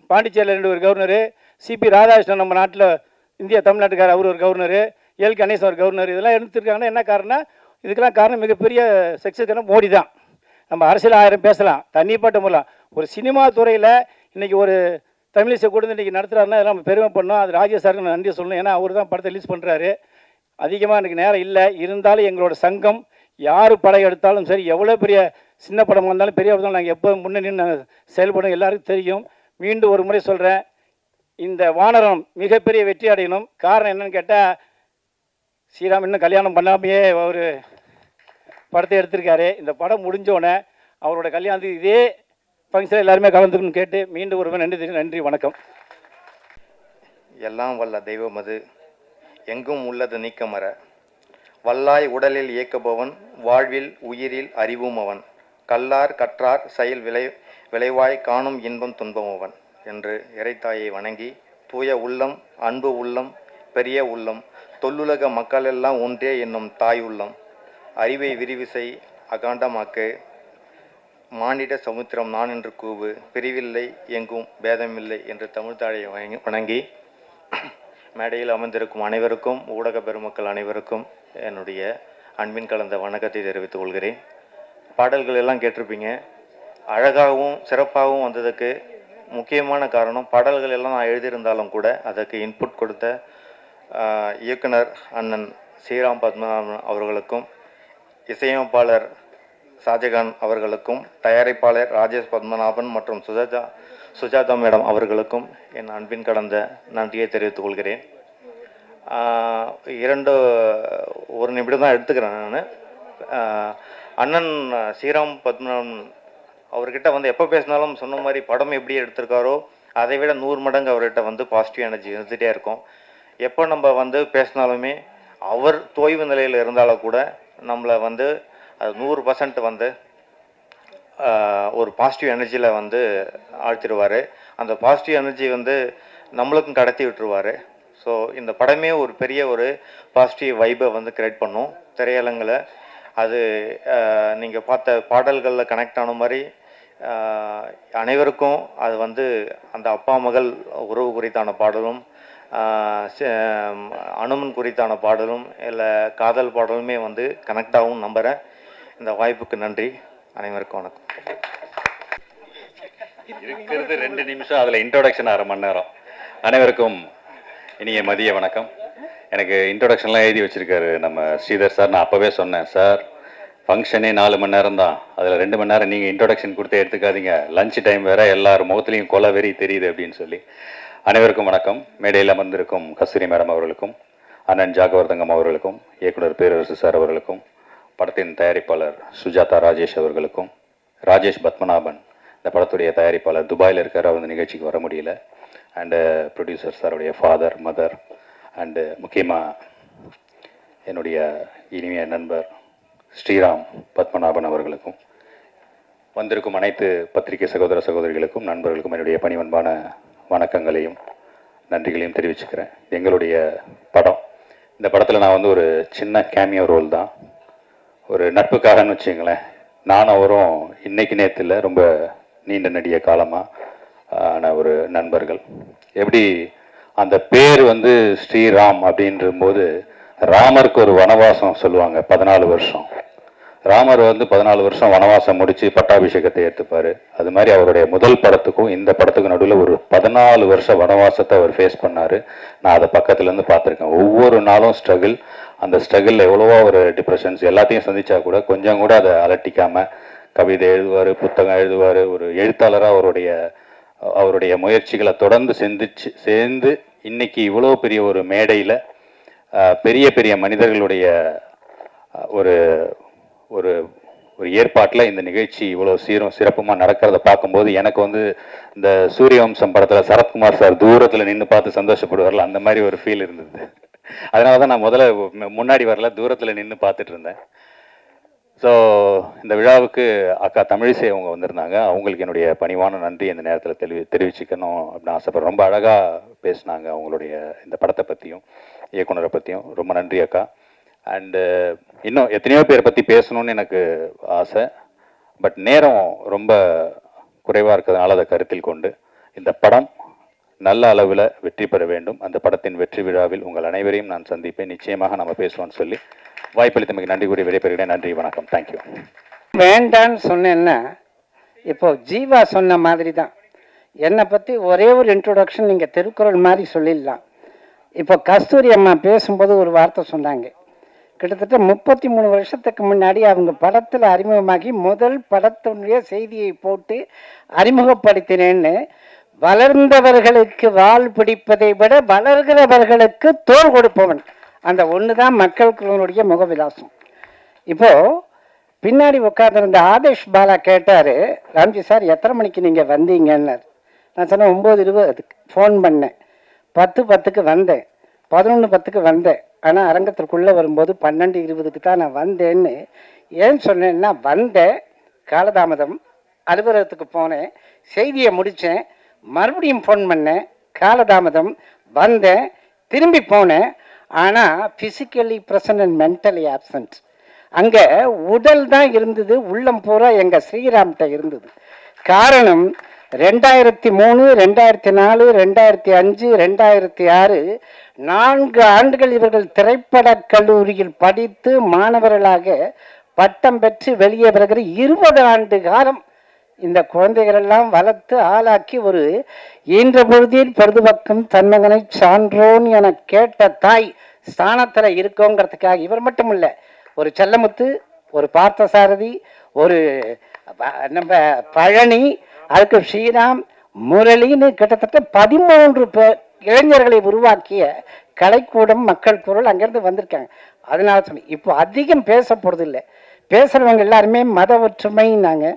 பாண்டிச்சேரியில் 2 ஒரு கவர்னரு, சிபி ராதாகிருஷ்ணன் நம்ம நாட்டில் இந்தியா தமிழ்நாட்டுக்கார் அவர் ஒரு கவர்னரு, எல் கணேசன் ஒரு கவர்னர், இதெல்லாம் எடுத்துருக்காங்கன்னா என்ன காரணம், இதுக்கெல்லாம் காரணம் மிகப்பெரிய சக்ஸஸ்க்கான மோடி தான். நம்ம அரசியல் 1000 பேசலாம், தனிப்பட்ட முறையில் ஒரு சினிமா துறையில் இன்றைக்கி ஒரு தமிழிசை கூட இன்றைக்கி நடத்துகிறாருன்னா இதெல்லாம் நம்ம பெருமை பண்ணோம். அது ராஜேஷ் சாருக்கு நான் நன்றி சொல்லணும். ஏன்னா அவர் தான் படத்தை ரிலீஸ் பண்ணுறாரு. அதிகமாக எனக்கு நேரம் இல்லை. இருந்தாலும் எங்களோட சங்கம் யார் படம் எடுத்தாலும் சரி, எவ்வளோ பெரிய சின்ன படம் வந்தாலும் பெரிய படம் நாங்கள் எப்போ முன்னணி நாங்கள் செயல்படும் எல்லாருக்கும் தெரியும். மீண்டும் ஒரு முறை சொல்கிறேன், இந்த வானரம் மிகப்பெரிய வெற்றி அடையணும். காரணம் என்னென்னு கேட்டால், ஸ்ரீராம் இன்னும் கல்யாணம் பண்ணாமையே ஒரு படத்தை எடுத்திருக்காரு. இந்த படம் முடிஞ்சோடனே அவரோட கல்யாணத்துக்கு இதே ஃபங்க்ஷன் எல்லாருமே கலந்துக்கணும்னு கேட்டு மீண்டும் ஒரு நன்றி. வணக்கம். எல்லாம் வல்ல தெய்வம் அது, எங்கும் உள்ளது நீக்கமர, வல்லாய் உடலில் இயக்குபவன், வாழ்வில் உயிரில் அறிவும் அவன், கல்லார் கற்றார் செயல் விளைவாய் காணும் இன்பம் துன்பம் அவன் என்று இறைத்தாயை வணங்கி, தூய உள்ளம், அன்பு உள்ளம், பெரிய உள்ளம், தொல்லுலக மக்களெல்லாம் ஒன்றே என்னும் தாய் உள்ளம், அறிவை விரிவிசை அகாண்டமாக்கு, மானிட சமுத்திரம் நான் என்று கூவு, பிரிவில்லை எங்கும் பேதமில்லை என்று தமிழ்த்தாயை வணங்கி, மேடையில் அமர்ந்திருக்கும் அனைவருக்கும், ஊடக பெருமக்கள் அனைவருக்கும் என்னுடைய அன்பின் கலந்த வணக்கத்தை தெரிவித்துக் கொள்கிறேன். பாடல்கள் எல்லாம் கேட்டிருப்பீங்க. அழகாகவும் சிறப்பாகவும் வந்ததுக்கு முக்கியமான காரணம், பாடல்கள் எல்லாம் நான் எழுதியிருந்தாலும் கூட அதற்கு இன்புட் கொடுத்த இயக்குனர் அண்ணன் ஸ்ரீராம் பத்மநாபன் அவர்களுக்கும், இசையமைப்பாளர் ஷாஜகான் அவர்களுக்கும், தயாரிப்பாளர் ராஜேஷ் பத்மநாபன் மற்றும் சுஜாதா மேடம் அவர்களுக்கும் என் அன்பின் கடந்த நன்றியை தெரிவித்துக் கொள்கிறேன். ஒரு நிமிடம் தான் எடுத்துக்கிறேன் நான். அண்ணன் ஸ்ரீராம் பத்மநாபன் அவர்கிட்ட வந்து எப்போ பேசினாலும் சொன்ன மாதிரி படம் எப்படி எடுத்திருக்காரோ அதை விட 100 மடங்கு அவர்கிட்ட வந்து பாசிட்டிவ் எனர்ஜி இருந்துகிட்டே இருக்கும். எப்போ நம்ம வந்து பேசினாலுமே அவர் தோய்வு நிலையில் இருந்தாலும் கூட நம்மளை வந்து அது 100% வந்து ஒரு பாசிட்டிவ் எனர்ஜியில் வந்து ஆழ்த்திடுவார். அந்த பாசிட்டிவ் எனர்ஜி வந்து நம்மளுக்கும் கடத்தி விட்டுருவார். ஸோ இந்த படமே ஒரு பெரிய ஒரு பாசிட்டிவ் வைப்பை வந்து கிரியேட் பண்ணும் திரையரங்கில். அது நீங்கள் பார்த்த பாடல்களில் கனெக்ட் ஆன மாதிரி அனைவருக்கும் அது வந்து அந்த அப்பா மகள் உறவு குறித்தான பாடலும், அனுமன் குறித்தான பாடலும், இல்லை காதல் பாடலுமே வந்து கனெக்ட் ஆகும் நம்புகிறேன். இந்த வாய்ப்புக்கு நன்றி. அனைவருக்கும் வணக்கம். இருக்கிறது 2 நிமிஷம், அதில் இன்ட்ரோடக்ஷன் 1/2 மணி நேரம். அனைவருக்கும் இனிய மதிய வணக்கம். எனக்கு இன்ட்ரோடக்ஷன்லாம் எழுதி வச்சுருக்காரு நம்ம ஸ்ரீதர் சார். நான் அப்போவே சொன்னேன், சார் ஃபங்க்ஷனே 4 மணி நேரம் தான், அதில் 2 மணி நேரம் நீங்கள் இன்ட்ரோடக்ஷன் கொடுத்து எடுத்துக்காதீங்க, லஞ்ச் டைம் வேறு, எல்லாரும் முகத்துலேயும் கொலை வெறி தெரியுது அப்படின்னு சொல்லி. அனைவருக்கும் வணக்கம். மேடையில் அமர்ந்திருக்கும் கஸ்தூரி மேடம் அவர்களுக்கும், அண்ணன் ஜாகவர்தங்கம் அவர்களுக்கும், இயக்குனர் பேரரசு சார் அவர்களுக்கும், படத்தின் தயாரிப்பாளர் சுஜாதா ராஜேஷ் அவர்களுக்கும், ராஜேஷ் பத்மநாபன் இந்த படத்துடைய தயாரிப்பாளர் துபாயில் இருக்கார், அவர் இந்த நிகழ்ச்சிக்கு வர முடியல, அண்டு ப்ரொடியூசர் சாருடைய ஃபாதர் மதர், அண்டு முக்கியமாக என்னுடைய இனிமைய நண்பர் ஸ்ரீராம் பத்மநாபன் அவர்களுக்கும், வந்திருக்கும் அனைத்து பத்திரிகை சகோதர சகோதரிகளுக்கும் நண்பர்களுக்கும் என்னுடைய பணிவன்பான வணக்கங்களையும் நன்றிகளையும் தெரிவிச்சுக்கிறேன். எங்களுடைய படம், இந்த படத்தில் நான் வந்து ஒரு சின்ன கேமியோ ரோல் தான், ஒரு நட்புக்காகன்னு வச்சுங்களேன். நானும் அவரும் இன்னைக்கு நேரத்தில் ரொம்ப நீண்ட நெடிய காலமாக ஒரு நண்பர்கள். எப்படி அந்த பேர் வந்து ஸ்ரீராம் அப்படின்ற போது ராமருக்கு ஒரு வனவாசம் சொல்லுவாங்க, 14 வருஷம். ராமர் வந்து 14 வருஷம் வனவாசம் முடித்து பட்டாபிஷேகத்தை ஏற்றுப்பார். அது மாதிரி அவருடைய முதல் படத்துக்கும் இந்த படத்துக்கும் நடுவில் ஒரு 14 வருஷ வனவாசத்தை அவர் ஃபேஸ் பண்ணார். நான் அதை பக்கத்துலேருந்து பார்த்துருக்கேன். ஒவ்வொரு நாளும் ஸ்ட்ரகிள், அந்த ஸ்ட்ரகிளில் எவ்வளவோ ஒரு டிப்ரெஷன்ஸ் எல்லாத்தையும் சந்திச்சா கூட கொஞ்சம் கூட அதை அலட்டிக்காமல் கவிதை எழுதுவார், புத்தகம் எழுதுவார். ஒரு எழுத்தாளராக அவருடைய முயற்சிகளை தொடர்ந்து சேர்ந்து இன்னைக்கு இவ்வளோ பெரிய ஒரு மேடையில் பெரிய பெரிய மனிதர்களுடைய ஒரு ஒரு ஒரு ஏற்பாட்டில் இந்த நிகழ்ச்சி இவ்வளோ சிறப்புமாக நடக்கிறத பார்க்கும்போது எனக்கு வந்து இந்த சூரியவம்சம் படத்தில் சரத்குமார் சார் தூரத்தில் நின்று பார்த்து சந்தோஷப்படுவார்ல, அந்த மாதிரி ஒரு ஃபீல் இருந்தது. அதனால தான் நான் முதல்ல முன்னாடி வரல, தூரத்தில் நின்று பார்த்துட்டு இருந்தேன். ஸோ இந்த விழாவுக்கு அக்கா தமிழிசை அவங்க வந்திருந்தாங்க. அவங்களுக்கு என்னுடைய பணிவான நன்றி இந்த நேரத்தில் தெரிவிச்சுக்கணும் அப்படின்னு ஆசைப்படுறேன். ரொம்ப அழகாக பேசினாங்க அவங்களுடைய இந்த படத்தை பற்றியும் இயக்குனரை பற்றியும். ரொம்ப நன்றி அக்கா. அண்டு இன்னும் எத்தனையோ பேரை பற்றி பேசணும்னு எனக்கு ஆசை, பட் நேரம் ரொம்ப குறைவாக இருக்கிறதுனால அதை கருத்தில் கொண்டு இந்த படம் நல்ல அளவில் வெற்றி பெற வேண்டும். அந்த படத்தின் வெற்றி விழாவில் உங்கள் அனைவரையும் நான் சந்திப்பேன். நிச்சயமாக நம்ம பேசுவோம்னு சொல்லி வாய்ப்பளித்தமைக்கு நன்றி கூறி விடைபெறுகிறேன். நன்றி, வணக்கம், தேங்க்யூ. வேண்டான்னு சொன்னேன்னா இப்போ ஜீவா சொன்ன மாதிரி தான். என்னை பற்றி ஒரே ஒரு இன்ட்ரோடக்ஷன் நீங்கள் திருக்குறள் மாதிரி சொல்லிடலாம். இப்போ கஸ்தூரி அம்மா பேசும்போது ஒரு வார்த்தை சொன்னாங்க. கிட்டத்தட்ட 33 வருஷத்துக்கு முன்னாடி அவங்க படத்தில் அறிமுகமாகி முதல் படத்தினுடைய செய்தியை போட்டு அறிமுகப்படுத்தினேன்னு, வளர்ந்தவர்களுக்கு வால் பிடிப்பதை விட வளர்கிறவர்களுக்கு தோல் கொடுப்பவன், அந்த ஒன்று தான் மக்களுடைய முகவிலாசம். இப்போது பின்னாடி உட்காந்துருந்த ஆதேஷ் பாலா கேட்டார், ராம்ஜி சார் எத்தனை மணிக்கு நீங்கள் வந்தீங்கன்னார். நான் சொன்னேன் 9:20 ஃபோன் பண்ணேன், 10:10 வந்தேன், 11:10 வந்தேன். ஆனால் அரங்கத்திற்குள்ளே வரும்போது 12:20 தான் நான் வந்தேன்னு. ஏன் சொன்னேன்னா, வந்தேன், காலதாமதம், அலுவலகத்துக்கு போனேன், செய்தியை முடித்தேன், மறுபடியும் ஃபோன் பண்ணேன், காலதாமதம், வந்தேன், திரும்பி போனேன். ஆனால் physically present and mentally absent. அங்கே உடல் தான் இருந்தது, உள்ளம் பூரா எங்கள் ஸ்ரீராம்கிட்ட இருந்தது. காரணம் 2003, 2004, 2005, 2006 4 ஆண்டுகள் இவர்கள் திரைப்படக் கல்லூரியில் படித்து மாணவர்களாக பட்டம் பெற்று வெளியே வருகிற 20 ஆண்டு காலம் இந்த குழந்தைகளெல்லாம் வளர்த்து ஆளாக்கி ஒரு ஈன்ற பொழுதில் பருதுபக்கம் தன்மகனை சான்றோன் என கேட்ட தாய் ஸ்தானத்தில் இருக்கோங்கிறதுக்காக இவர் மட்டும் இல்லை, ஒரு செல்லமுத்து, ஒரு பார்த்தசாரதி, ஒரு நம்ம பழனி, அதுக்கு ஸ்ரீராம், முரளின்னு கிட்டத்தட்ட 13 பேர் இளைஞர்களை உருவாக்கிய கலைக்கூடம், மக்கள் குரல் அங்கேருந்து வந்திருக்காங்க. அதனால சொல்லி இப்போ அதிகம் பேச போகிறது இல்லை. பேசுகிறவங்க எல்லாருமே மத ஒற்றுமைன்னாங்க.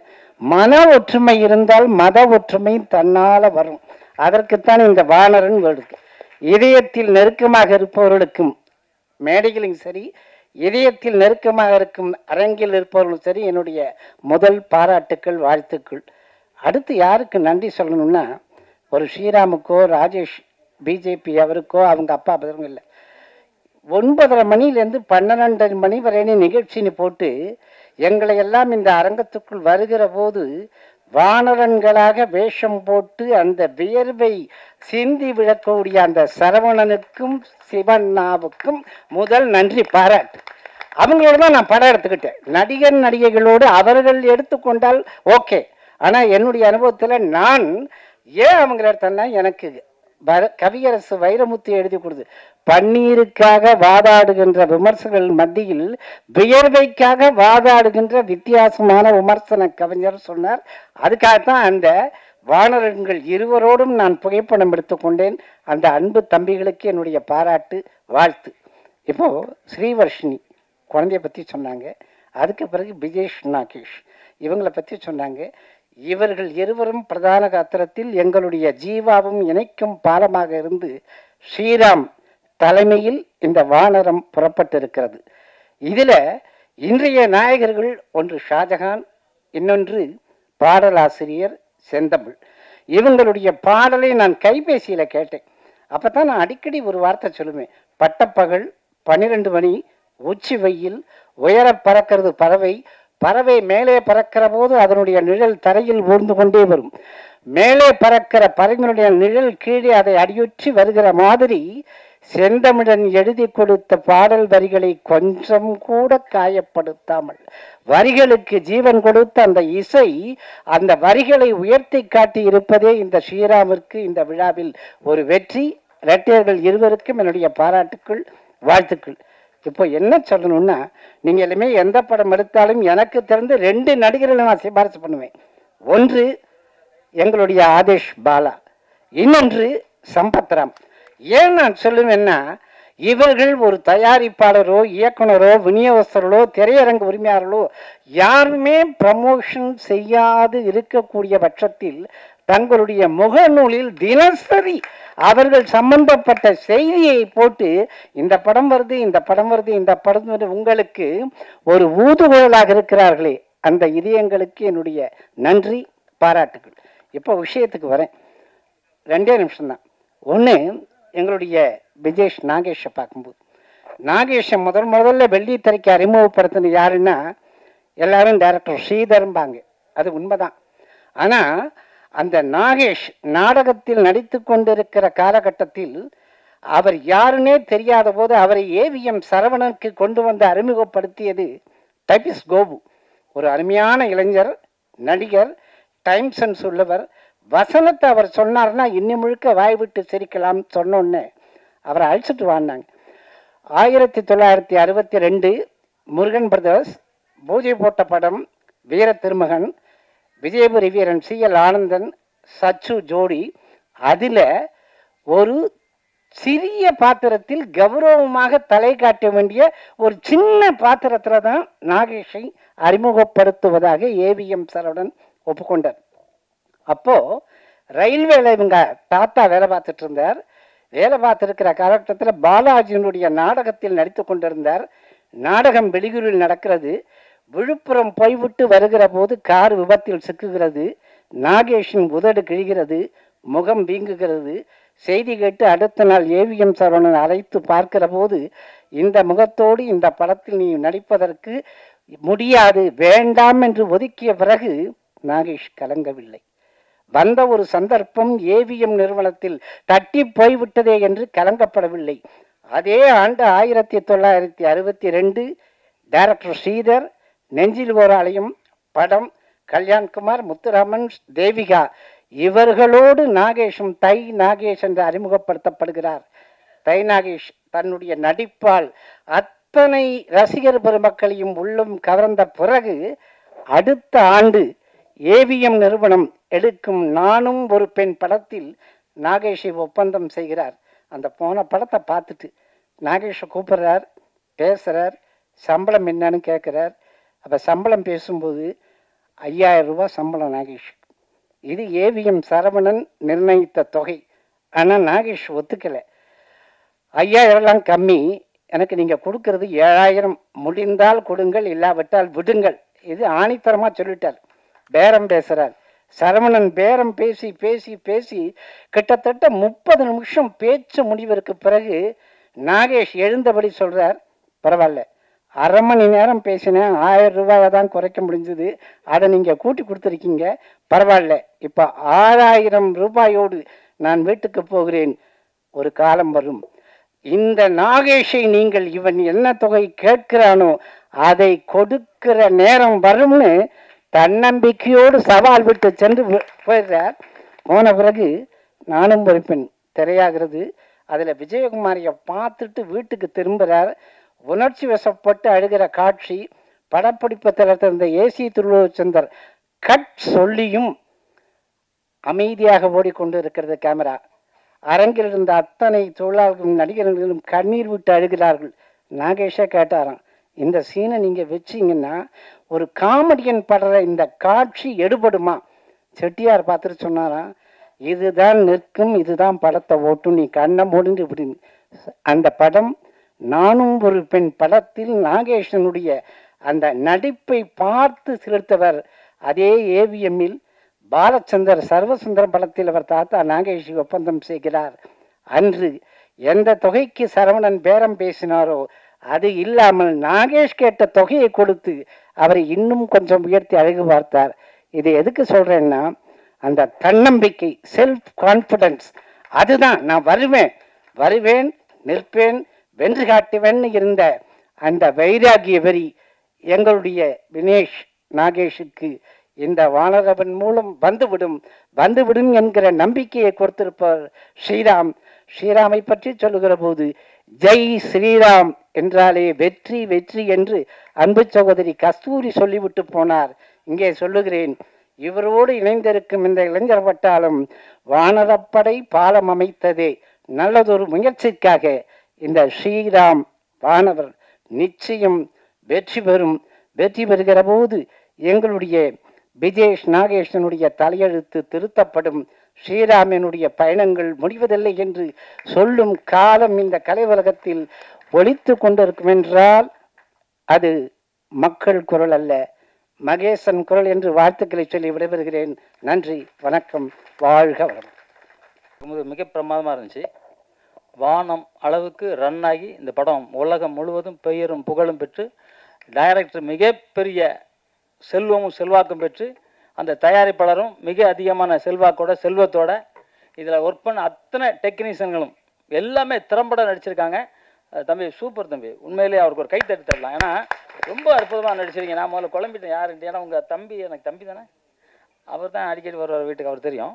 மன ஒற்றுமை இருந்தால் மத ஒற்றுமை தன்னால் வரும். அதற்குத்தான் இந்த வானரன் வருது. இதயத்தில் நெருக்கமாக இருப்பவர்களுக்கும் மேடைகளும் சரி, இதயத்தில் நெருக்கமாக இருக்கும் அரங்கில் இருப்பவர்களும் சரி, என்னுடைய முதல் பாராட்டுக்கள், வாழ்த்துக்கள். அடுத்து யாருக்கு நன்றி சொல்லணும்னா, ஒரு ஸ்ரீராமுக்கோ ராஜேஷ் பிஜேபி அவருக்கோ அவங்க அப்பா பதிலும் இல்லை. 9:30 மணிலேருந்து 12 மணி வரைன்னு நிகழ்ச்சின்னு போட்டு எங்களை எல்லாம் இந்த அரங்கத்துக்குள் வருகிற போது வானரன்களாக வேஷம் போட்டு அந்த வியர்வை சிந்தி விழக்கூடிய அந்த சரவணனுக்கும் சிவண்ணாவுக்கும் முதல் நன்றி பாராட்டு. அவங்களோட தான் நான் படம் எடுத்துக்கிட்டேன். நடிகர் நடிகைகளோடு அவர்கள் எடுத்துக்கொண்டால் ஓகே. ஆனால் என்னுடைய அனுபவத்தில் நான் ஏன் அவங்கள எடுத்தேன்னா, எனக்கு கவியரசு வைரமுத்து எழுதி கொடுத்து பன்னீருக்காக வாதாடுகின்ற விமர்சகர்கள் மத்தியில் வியர்வைக்காக வாதாடுகின்ற வித்தியாசமான விமர்சன கவிஞர் சொன்னார். அதுக்காகத்தான் அந்த வானரன்கள் இருவரோடும் நான் புகைப்படம் எடுத்துக்கொண்டேன். அந்த அன்பு தம்பிகளுக்கு என்னுடைய பாராட்டு, வாழ்த்து. இப்போது ஸ்ரீவர்ஷினி குழந்தைய பற்றி சொன்னாங்க. அதுக்கு பிறகு பிஜேஷ் நாகேஷ் இவங்களை பற்றி சொன்னாங்க. இவர்கள் இருவரும் பிரதான காத்திரத்தில் எங்களுடைய ஜீவாவும் இணைக்கும் பாலமாக இருந்து ஸ்ரீராம் தலைமையில் இந்த வானரம் புறப்பட்டிருக்கிறது. இதில் இன்றைய நாயகர்கள் ஒன்று ஷாஜகான், இன்னொன்று பாடலாசிரியர் செந்தமிழ். இவங்களுடைய பாடலை நான் கைபேசியில் கேட்டேன். அப்போ தான் நான் அடிக்கடி ஒரு வார்த்தை சொல்லுவேன். பட்டப்பகல் 12 மணி, உச்சி வெயில், உயர பறக்கிறது பறவை. பறவை மேலே பறக்கிற போது அதனுடைய நிழல் தரையில் ஊர்ந்து கொண்டே வரும். மேலே பறக்கிற பறவையினுடைய நிழல் கீழே அதை அடியுற்றி வருகிற மாதிரி செந்தமிழன் எழுதி கொடுத்த பாடல் வரிகளை கொஞ்சம் கூட காயப்படுத்தாமல் வரிகளுக்கு ஜீவன் கொடுத்த அந்த இசை, அந்த வரிகளை உயர்த்தி காட்டி இருப்பதே இந்த ஸ்ரீராமிற்கு இந்த விழாவில் ஒரு வெற்றி. இரட்டையர்கள் இருவருக்கும் என்னுடைய பாராட்டுக்கள், வாழ்த்துக்கள். இப்போ என்ன சொல்லணும்னா, நீங்கள் எல்லாமே எந்த படம் எடுத்தாலும் எனக்கு தெரிந்து 2 நடிகர்களை நான் சிபாரிசு பண்ணுவேன். ஒன்று எங்களுடைய ஆதேஷ் பாலா, இன்னொன்று சம்பத்ராம். ஏன் நான் சொல்லுவேன்னா, இவர்கள் ஒரு தயாரிப்பாளரோ இயக்குனரோ விநியோகஸ்தர்களோ திரையரங்கு உரிமையாளர்களோ யாருமே ப்ரமோஷன் செய்யாது இருக்கக்கூடிய பட்சத்தில் தங்களுடைய முகநூலில் தினசரி அவர்கள் சம்பந்தப்பட்ட செய்தியை போட்டு இந்த படம் வருது, இந்த படம் வருது, இந்த படம் வருது, உங்களுக்கு ஒரு ஊதுகோலாக இருக்கிறார்களே, அந்த இதயங்களுக்கு என்னுடைய நன்றி, பாராட்டுகள். இப்போ விஷயத்துக்கு வரேன். 2 நிமிஷம்தான். ஒன்று, எங்களுடைய விஜேஷ் நாகேஷை பார்க்கும்போது, நாகேஷை முதல்ல வெள்ளித்திரைக்கு அறிமுகப்படுத்தினது யாருன்னா, எல்லாரும் டைரக்டர் ஸ்ரீதர்ம்பாங்க. அது உண்மைதான். ஆனால் அந்த நாகேஷ் நாடகத்தில் நடித்து கொண்டிருக்கிற காலகட்டத்தில் அவர் யாருன்னே தெரியாத போது அவரை ஏவிஎம் சரவணனுக்கு கொண்டு வந்து அறிமுகப்படுத்தியது டைபிஸ் கோபு. ஒரு அருமையான இளைஞர், நடிகர், டைம் சென்ஸ் உள்ளவர். வசனத்தை அவர் சொன்னார்னா இன்னும் முழுக்க வாய் விட்டு சிரிக்கலாம். சொன்னோன்னே அவரை அழைச்சிட்டு வாழ்ந்தாங்க. 1962 முருகன் பிரதர்ஸ் பூஜை போட்ட படம் வீர திருமகன், விஜயபுரி வீரன் CL ஆனந்தன், சச்சு ஜோடி. அதில் ஒரு சிறிய பாத்திரத்தில் கௌரவமாக தலை காட்ட வேண்டிய ஒரு சின்ன பாத்திரத்தில் தான் நாகேஷை அறிமுகப்படுத்துவதாக ஏவிஎம் சரவணன் ஒப்புக்கொண்டார். அப்போது ரயில்வேல இவங்க தாத்தா வேலை பார்த்துட்டு இருந்தார். வேலை பார்த்துருக்கிற காலகட்டத்தில் பாலாஜியினுடைய நாடகத்தில் நடித்து கொண்டிருந்தார். நாடகம் வெளியூரில் நடக்கிறது. விழுப்புரம் போய்விட்டு வருகிற போது கார் விபத்தில் சிக்குகிறது. நாகேஷின் உதடு கிழிகிறது, முகம் வீங்குகிறது. செய்தி கேட்டு அடுத்த நாள் ஏவிஎம் சரவணன் அழைத்து பார்க்கிற போது, இந்த முகத்தோடு இந்த படத்தில் நீ நடிப்பதற்கு முடியாது, வேண்டாம் என்று ஒதுக்கிய பிறகு நாகேஷ் கலங்கவில்லை. வந்த ஒரு சந்தர்ப்பம் ஏவிஎம் நிறுவனத்தில் தட்டி போய்விட்டதே என்று கலங்கப்படவில்லை. அதே ஆண்டு 1962 டைரக்டர் ஸ்ரீதர், நெஞ்சில் ஓர் ஆலயம் படம், கல்யாண்குமார், முத்துராமன், தேவிகா இவர்களோடு நாகேஷும் தை நாகேஷ் என்று அறிமுகப்படுத்தப்படுகிறார். தை நாகேஷ் தன்னுடைய நடிப்பால் அத்தனை ரசிகர் பெருமக்களையும் உள்ளும் கவர்ந்த பிறகு அடுத்த ஆண்டு ஏவிஎம் நிறுவனம் எடுக்கும் நானும் ஒரு பெண் படத்தில் நாகேஷை ஒப்பந்தம் செய்கிறார். அந்த போன படத்தை பார்த்துட்டு நாகேஷை கூப்பிட்றார், பேசுகிறார், சம்பளம் என்னன்னு கேட்குறார். அப்போ சம்பளம் பேசும்போது 5000 ரூபாய் சம்பளம் நாகேஷ். இது ஏவிஎம் சரவணன் நிர்ணயித்த தொகை. ஆனால் நாகேஷ் ஒத்துக்கலை. 5000லாம் கம்மி, எனக்கு நீங்கள் கொடுக்கறது 7000, முடிந்தால் கொடுங்கள், இல்லாவிட்டால் விடுங்கள். இது ஆணித்தரமாக சொல்லிட்டார். பேரம் பேசுகிறார் சரவணன். பேரம் பேசி பேசி பேசி கிட்டத்தட்ட 30 நிமிஷம் பேச்சு முடிவிற்கு பிறகு நாகேஷ் எழுந்தபடி சொல்கிறார், பரவாயில்ல, அரை மணி நேரம் பேசினேன், 1000 ரூபாயை தான் குறைக்க முடிஞ்சது, அதை நீங்கள் கூட்டி கொடுத்துருக்கீங்க, பரவாயில்ல, இப்போ 6000 ரூபாயோடு நான் வீட்டுக்கு போகிறேன். ஒரு காலம் வரும், இந்த நாகேஷை நீங்கள் இவன் என்ன தொகை கேட்கிறானோ அதை கொடுக்கிற நேரம் வரும்னு தன்னம்பிக்கையோடு சவால் விட்டு சென்று போயிடுறார். போன பிறகு நானும் ஒரு பெண் திரையாகிறது. அதில் விஜயகுமாரியை பார்த்துட்டு வீட்டுக்கு திரும்புகிறார். உணர்ச்சி வசப்பட்டு அழுகிற காட்சி. படப்பிடிப்பத்தில் இருந்த ஏசி திருலோச்சந்தர் கட் சொல்லியும் அமைதியாக ஓடிக்கொண்டு இருக்கிறது கேமரா. அரங்கில் இருந்த அத்தனை தொழிலாளர்களும் நடிகர்களும் கண்ணீர் விட்டு அழுகிறார்கள். நாகேஷே கேட்டாராம், இந்த சீனை நீங்கள் வச்சிங்கன்னா ஒரு காமெடியன் படுற இந்த காட்சி எடுபடுமா? செட்டியார் பார்த்துட்டு சொன்னாராம், இதுதான் நிற்கும், இதுதான் படத்தை ஓட்டும், நீ கண்ணை முடிந்து இப்படின்னு. அந்த படம் நானும் ஒரு பெண் படத்தில் நாகேஷனுடைய அந்த நடிப்பை பார்த்து சிலிர்த்தவர் அதே ஏவிஎம்மில் பாலச்சந்தர் சர்வசுந்தரம் படத்தில் அவர் தாத்தா நாகேஷை ஒப்பந்தம் செய்கிறார். அன்று எந்த தொகைக்கு சரவணன் பேரம் பேசினாரோ அது இல்லாமல் நாகேஷ் கேட்ட தொகையை கொடுத்து அவரை இன்னும் கொஞ்சம் உயர்த்தி அழகு பார்த்தார். இது எதுக்கு சொல்கிறேன்னா, அந்த தன்னம்பிக்கை, செல்ஃப் கான்ஃபிடன்ஸ், அதுதான் நான் வருவேன், நிற்பேன், வென்று காட்டுவேன் இருந்த அந்த வைராகிய வெறி எங்களுடைய வினேஷ் நாகேஷுக்கு இந்த வானரவன் மூலம் வந்துவிடும் என்கிற நம்பிக்கையை கொடுத்திருப்பார் ஸ்ரீராம். ஸ்ரீராமை பற்றி சொல்லுகிற போது ஜெய் ஸ்ரீராம் என்றாலே வெற்றி வெற்றி என்று அன்பு சகோதரி கஸ்தூரி சொல்லிவிட்டு போனார். இங்கே சொல்லுகிறேன், இவரோடு இணைந்திருக்கும் இந்த இளைஞர் வட்டாலும் வானரப்படை பாலம் அமைத்ததே நல்லதொரு முயற்சிக்காக. இந்த ஸ்ரீராம் வானவர் நிச்சயம் வெற்றி பெறுகிற போது எங்களுடைய விஜேஷ் நாகேஷனுடைய தலையெழுத்து திருத்தப்படும். ஸ்ரீராமனுடைய பயணங்கள் முடிவதில்லை என்று சொல்லும் காலம் இந்த கலை உலகத்தில் ஒலித்து கொண்டிருக்கும் என்றால் அது மக்கள் குரல் அல்ல, மகேசன் குரல் என்று வாழ்த்துக்களை சொல்லி விடைபெறுகிறேன். நன்றி, வணக்கம், வாழ்க வளம். மிக பிரமாதமாக இருந்துச்சு. வானம் அளவுக்கு ரன் ஆகி இந்த படம் உலகம் முழுவதும் பெயரும் புகழும் பெற்று டைரக்டர் மிகப்பெரிய செல்வமும் செல்வாக்கும் பெற்று அந்த தயாரிப்பாளரும் மிக அதிகமான செல்வத்தோட இதில் ஒர்க் பண்ண அத்தனை டெக்னீஷியன்களும் எல்லாமே திறம்பட நடிச்சிருக்காங்க. தம்பி சூப்பர் தம்பி, உண்மையிலேயே அவருக்கு ஒரு கை தட்டி தரலாம். ஏன்னா ரொம்ப அற்புதமாக நடிச்சிருக்கீங்க. நான் முதல்ல குழம்பிட்டேன் யாருன்ட்டு. ஏன்னா உங்கள் தம்பி எனக்கு தம்பி தானே, அவர் தான் அடிக்கடி வருவார் வீட்டுக்கு, அவர் தெரியும்.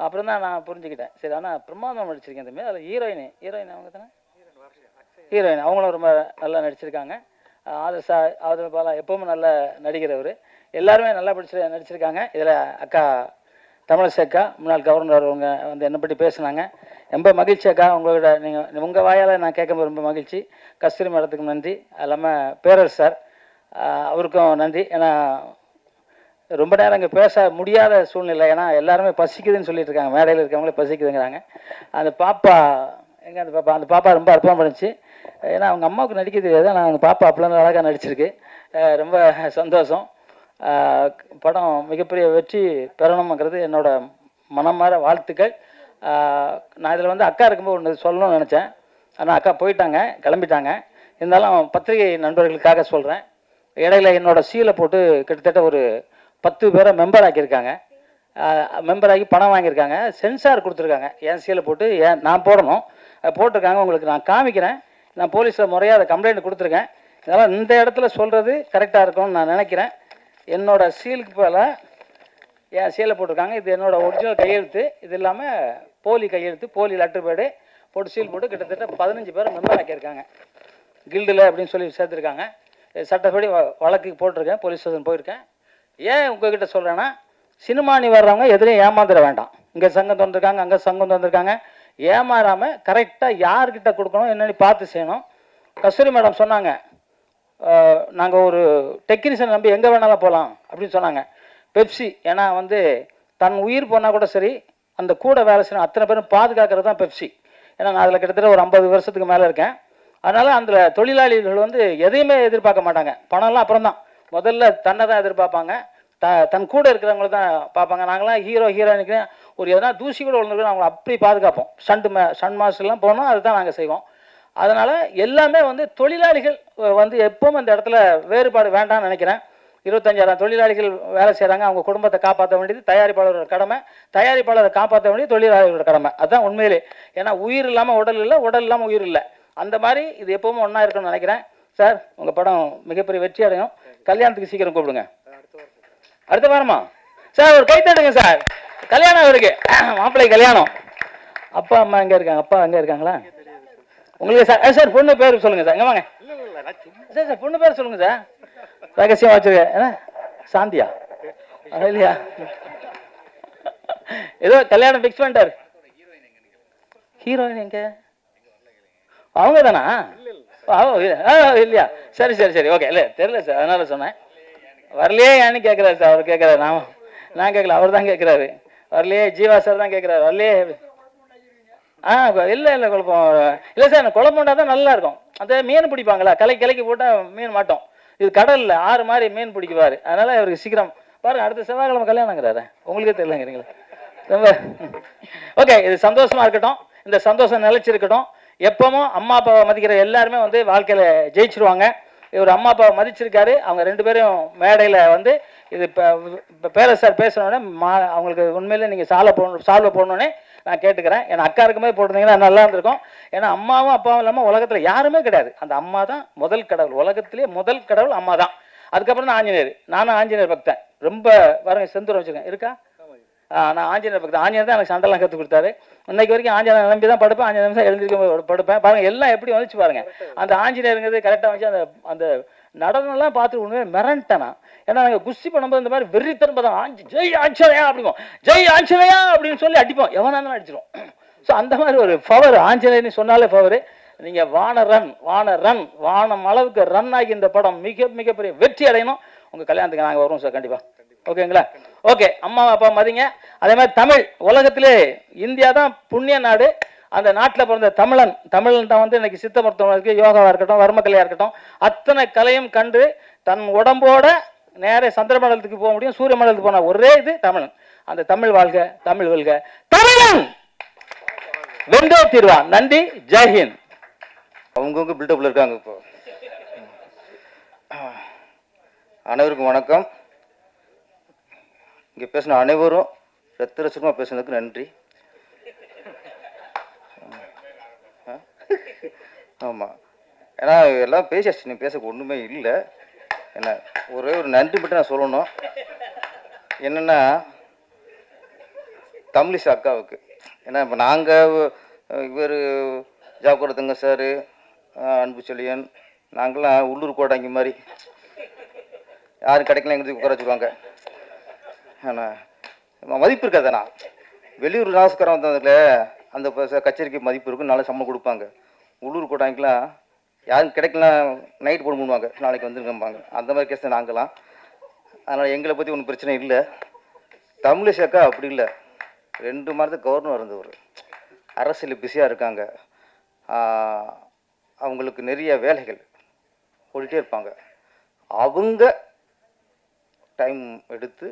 அப்புறம் தான் நான் புரிஞ்சுக்கிட்டேன். சரி, ஆனால் பிரமாதம் நடிச்சிருக்கேன் தம்பி. அதில் ஹீரோயின் அவங்க தானே, ஹீரோயின் அவங்களும் ரொம்ப நல்லா நடிச்சிருக்காங்க. ஆதர் பாலா எப்பவும் நல்ல நடிக்கிறவர், எல்லாருமே நல்லா நடிச்சிருக்காங்க. இதில் அக்கா தமிழிசை அக்கா முன்னாள் கவர்னர் அவங்க வந்து என்னை பற்றி பேசுனாங்க. ரொம்ப மகிழ்ச்சி அக்கா, உங்களோட நீங்கள் உங்கள் வாயால் நான் கேட்கும்போது ரொம்ப மகிழ்ச்சி. கஸ்தூரி மேடத்துக்கு நன்றி, அது இல்லாமல் பேரரசு சார் அவருக்கும் நன்றி. ஏன்னா ரொம்ப நேரம் இங்கே பேச முடியாத சூழ்நிலை, ஏன்னா எல்லாருமே பசிக்குதுன்னு சொல்லிட்டு இருக்காங்க, மேடையில் இருக்கவங்களே பசிக்குதுங்கிறாங்க. அந்த பாப்பா அந்த பாப்பா ரொம்ப அற்புதம் பண்ணிச்சு. ஏன்னா அவங்க அம்மாவுக்கு நடிக்க தெரியாது, ஆனால் அவங்க பாப்பா அப்பெல்லாம் அழகாக நடிச்சிருக்கு. ரொம்ப சந்தோஷம். படம் மிகப்பெரிய வெற்றி பெறணுங்கிறது என்னோட மனமார வாழ்த்துக்கள். நான் இதில் வந்து அக்கா இருக்கும்போது ஒன்று சொல்லணும்னு நினச்சேன், ஆனால் அக்கா கிளம்பிட்டாங்க. இருந்தாலும் பத்திரிகை நண்பர்களுக்காக சொல்கிறேன். இடையில என்னோட சீலை போட்டு கிட்டத்தட்ட ஒரு 10 பேரை மெம்பர் ஆக்கியிருக்காங்க. மெம்பராகி பணம் வாங்கியிருக்காங்க, சென்சார் கொடுத்துருக்காங்க. என் சீலை போட்டு நான் போட்டிருக்காங்க. உங்களுக்கு நான் காமிக்கிறேன். நான் போலீஸில் முறையாக அதை கம்ப்ளைண்ட் கொடுத்துருக்கேன். இதனால் இந்த இடத்துல சொல்கிறது கரெக்டாக இருக்கும்னு நான் நினைக்கிறேன். என்னோட சீலுக்கு போல என் சீலை போட்டிருக்காங்க. இது என்னோட ஒரிஜினல் கையெழுத்து, இது இல்லாமல் போலி கையெழுத்து, போலி லெட்டர் பேடு போட்டு சீல் போட்டு கிட்டத்தட்ட 15 பேரை மெம்பர் ஆக்கியிருக்காங்க. கில்டில் அப்படின்னு சொல்லி சேர்த்துருக்காங்க. சட்டப்படி வழக்கு போட்டிருக்கேன், போலீஸ் ஸ்டேஷன் போயிருக்கேன். ஏன் உங்ககிட்ட சொல்கிறேன்னா, சினிமானி வர்றவங்க எதுலேயும் ஏமாந்துட வேண்டாம். இங்கே சங்கம் தந்திருக்காங்க, அங்கே சங்கம் தந்திருக்காங்க, ஏமாறாமல் கரெக்டாக யார்கிட்ட கொடுக்கணும் என்னென்னு பார்த்து செய்யணும். கஸ்தூரி மேடம் சொன்னாங்க, நாங்கள் ஒரு டெக்னீஷியன் நம்பி எங்கே வேணாலும் போகலாம் அப்படின்னு சொன்னாங்க. பெப்சி, ஏன்னா வந்து தன் உயிர் போனால் கூட சரி, அந்த கூட வேலை செய்யணும் அத்தனை பேரும் பாதுகாக்கிறது தான் பெப்சி. ஏன்னா நான் அதில் கிட்டத்தட்ட ஒரு 50 வருஷத்துக்கு மேலே இருக்கேன். அதனால் அந்த தொழிலாளிகள் வந்து எதையுமே எதிர்பார்க்க மாட்டாங்க. பணம்லாம் அப்புறம் தான், முதல்ல தன்னை தான் எதிர்பார்ப்பாங்க, தன் கூட இருக்கிறவங்கள தான் பார்ப்பாங்க. நாங்களாம் ஹீரோயினுக்கு ஒரு எதனா தூசி கூட ஒன்று அவங்களை அப்படி பாதுகாப்போம். ஸ்டண்ட் மாஸ்டர்லாம் போனோம், அதுதான் நாங்கள் செய்வோம். அதனால் எல்லாமே வந்து தொழிலாளிகள் வந்து எப்பவும் அந்த இடத்துல வேறுபாடு வேண்டாம்னு நினைக்கிறேன். 25,000 தொழிலாளிகள் வேலை செய்கிறாங்க, அவங்க குடும்பத்தை காப்பாற்ற வேண்டியது தயாரிப்பாளரோட கடமை, தயாரிப்பாளரை காப்பாற்ற வேண்டியது தொழிலாளிகளோட கடமை. அதுதான் உண்மையிலே. ஏன்னா உயிர் இல்லாமல் உடல் இல்லை, உடல் இல்லாமல் உயிர் இல்லை. அந்த மாதிரி இது எப்பவும் ஒன்றா இருக்குன்னு நினைக்கிறேன். சார், உங்கள் படம் மிகப்பெரிய வெற்றி அடையும். கல்யாணத்துக்கு சீக்கிரம் கூப்பிடுங்க. அடுத்த வாரமா சார்? ஒரு கைத்தட்டுங்க சார். கல்யாணம் இருக்கு, மாப்பிள்ளை கல்யாணம். அப்பா அம்மா எங்கே இருக்காங்க? அப்பா அங்கே இருக்காங்களா உங்களுக்கு? சார் சார் பொண்ணு பேர் சொல்லுங்கள் சார். எங்கே வாங்க சார். சார் பொண்ணு பேர் சொல்லுங்கள் சார். ரகசியம் வச்சுருக்க. சாந்தியா இல்லையா? ஏதோ கல்யாணம் ஃபிக்ஸ் பண்ணிட்டாரு. ஹீரோயின் எங்க? அவங்க தானா? இல்லையா? சரி சரி சரி, ஓகே. இல்லை தெரியல சார், அதனால சொன்னேன். வரலையே ஏன்னு கேட்குறாரு சார். அவர் கேட்குறாரு, நான் கேட்கல, அவர் தான் கேட்குறாரு. வரலையே, ஜீவா சார் தான் கேட்குறாரு. வரலையே. இல்லை இல்லை குழப்பம் இல்லை சார். குழப்பம்னா தான் நல்லா இருக்கும். அந்த மீன் பிடிப்பாங்களா, கலைக்கு போட்டால் மீன் மாட்டோம். இது கடலில் ஆறு மாதிரி மீன் பிடிக்குவார். அதனால் அவருக்கு சீக்கிரம் பாருங்கள், அடுத்த செவ்வாய்க்கிழமை கல்யாணங்கிறாரு. உங்களுக்கே தெரியலங்கிறீங்களா? ரொம்ப ஓகே. இது சந்தோஷமாக இருக்கட்டும், இந்த சந்தோஷம் நிலைச்சிருக்கட்டும். எப்பவும் அம்மா அப்பாவை மதிக்கிற எல்லாருமே வந்து வாழ்க்கையில் ஜெயிச்சிருவாங்க. இவர் அம்மா அப்பாவை மதிச்சிருக்காரு. அவங்க 2 பேரும் மேடையில் வந்து இது இப்போ பேர சார் பேசணுன்னே அவங்களுக்கு உண்மையிலே நீங்கள் சால்வை போடணுன்னே நான் கேட்டுக்கிறேன். ஏன்னா அக்கா இருக்குமே போட்டிருந்தீங்கன்னா நல்லா இருந்திருக்கும். ஏன்னா அம்மாவும் அப்பாவும் இல்லாமல் உலகத்தில் யாருமே கிடையாது. அந்த அம்மா தான் முதல் கடவுள். உலகத்திலே முதல் கடவுள் அம்மா தான். அதுக்கப்புறம் தான் ஆஞ்சநேயர். நானும் ஆஞ்சநேயர் பக்தன். ரொம்ப பாருங்க, செந்தூரம் வச்சுருக்கேன். இருக்கா? நான் ஆஞ்சநேயர் பக்தன். ஆஞ்சநேயர் தான் எனக்கு சண்டெல்லாம் கற்றுக் கொடுத்தாரு. இன்னைக்கு வரைக்கும் ஆஞ்சநேயர் நம்பி தான் படுப்பேன். ஆஞ்சநேயர் தான் எழுந்திருக்க படுப்பேன். பாருங்கள் எல்லாம் எப்படி வந்துச்சு பாருங்கள். அந்த ஆஞ்சநேயருங்கிறது கரெக்டாக வந்துச்சு. அந்த நடனம்லாம் பார்த்து உண்மையாக மிரண்டேனா. ஏன்னா நாங்கள் குஸ்தி பண்ணும்போது இந்த மாதிரி வெறித்தனம்பா தான் ஜெய் ஆஞ்சநேயா அப்படிவோம், ஜெய் ஆஞ்சநேயா அப்படின்னு சொல்லி அடிப்போம். எவனா இருந்தாலும் அடிச்சிடும். ஸோ அந்த மாதிரி ஒரு பவர் ஆஞ்சநேயர்னு சொன்னாலே பவர். நீங்கள் வானம் அளவுக்கு ரன் ஆகி இந்த படம் மிகப்பெரிய வெற்றி அடையணும். உங்கள் கல்யாணத்துக்கு நாங்கள் வருவோம் சார், கண்டிப்பாக. ஓகேங்களா? ஓகே. அம்மா அப்பா மதிங்க. அதே மாதிரி தமிழ், உலகத்திலே இந்தியா தான் புண்ணிய நாடு. அந்த நாட்டில் பிறந்த தமிழன் தான் வந்து இன்னைக்கு சித்த மருத்துவம் இருக்குது, யோகாவாக இருக்கட்டும், வர்மக்கலையாக இருக்கட்டும், அத்தனை கலையும் கண்டு தன் உடம்போட நேரே சந்திர மண்டலத்துக்கு போக முடியும், சூரிய மண்டலத்துக்கு போன ஒரே இது தமிழன். அந்த தமிழ் வாழ்க, தமிழ் வெல்க, தமிழன் வென்றே தீர்வான். நன்றி, ஜெய்ஹிந்த். அவங்கவுங்க பில்டப்பில் இருக்காங்க. இப்போ அனைவருக்கும் வணக்கம். இங்கே பேசின அனைவரும் ரத்தரசமாக பேசுனதுக்கு நன்றி. ஆமாம், ஏன்னா எல்லாம் பேசியாச்சு, நீ பேச ஒன்றுமே இல்லை. என்ன ஒரே ஒரு நன்றி மட்டும் நான் சொல்லணும். என்னென்னா தமிழிசை அக்காவுக்கு. ஏன்னா இப்போ நாங்கள் இவர் ஜாக்குரத்துங்க சார், அன்பு செழியன், நாங்களாம் உள்ளூர் கோட்டாங்கி மாதிரி யாரும் கிடைக்கலாம் எங்களுக்கு உட்கார வச்சுருவாங்க. ஆனால் மதிப்பு இருக்காதுண்ணா. வெளியூர் நாசுக்காரன் வந்ததுல அந்த கச்சேரிக்கு மதிப்பு இருக்கும், நாளை சம்பளம் கொடுப்பாங்க. உள்ளூர் கோட்டாங்கிலாம் யாரும் கிடைக்கலாம், நைட் போட பண்ணுவாங்க, நாளைக்கு வந்துருக்கம்பாங்க. அந்த மாதிரி கேஸ் தான் நாங்களாம். அதனால் எங்களை பற்றி ஒன்றும் பிரச்சனை இல்லை. தமிழிசை அக்கா அப்படி இல்லை. 2 மாதத்துக்கு கவர்னர் இருந்தவர். அரசியல் பிஸியாக இருக்காங்க, அவங்களுக்கு நிறைய வேலைகள் ஓடிட்டே இருப்பாங்க. அவங்க டைம் எடுத்து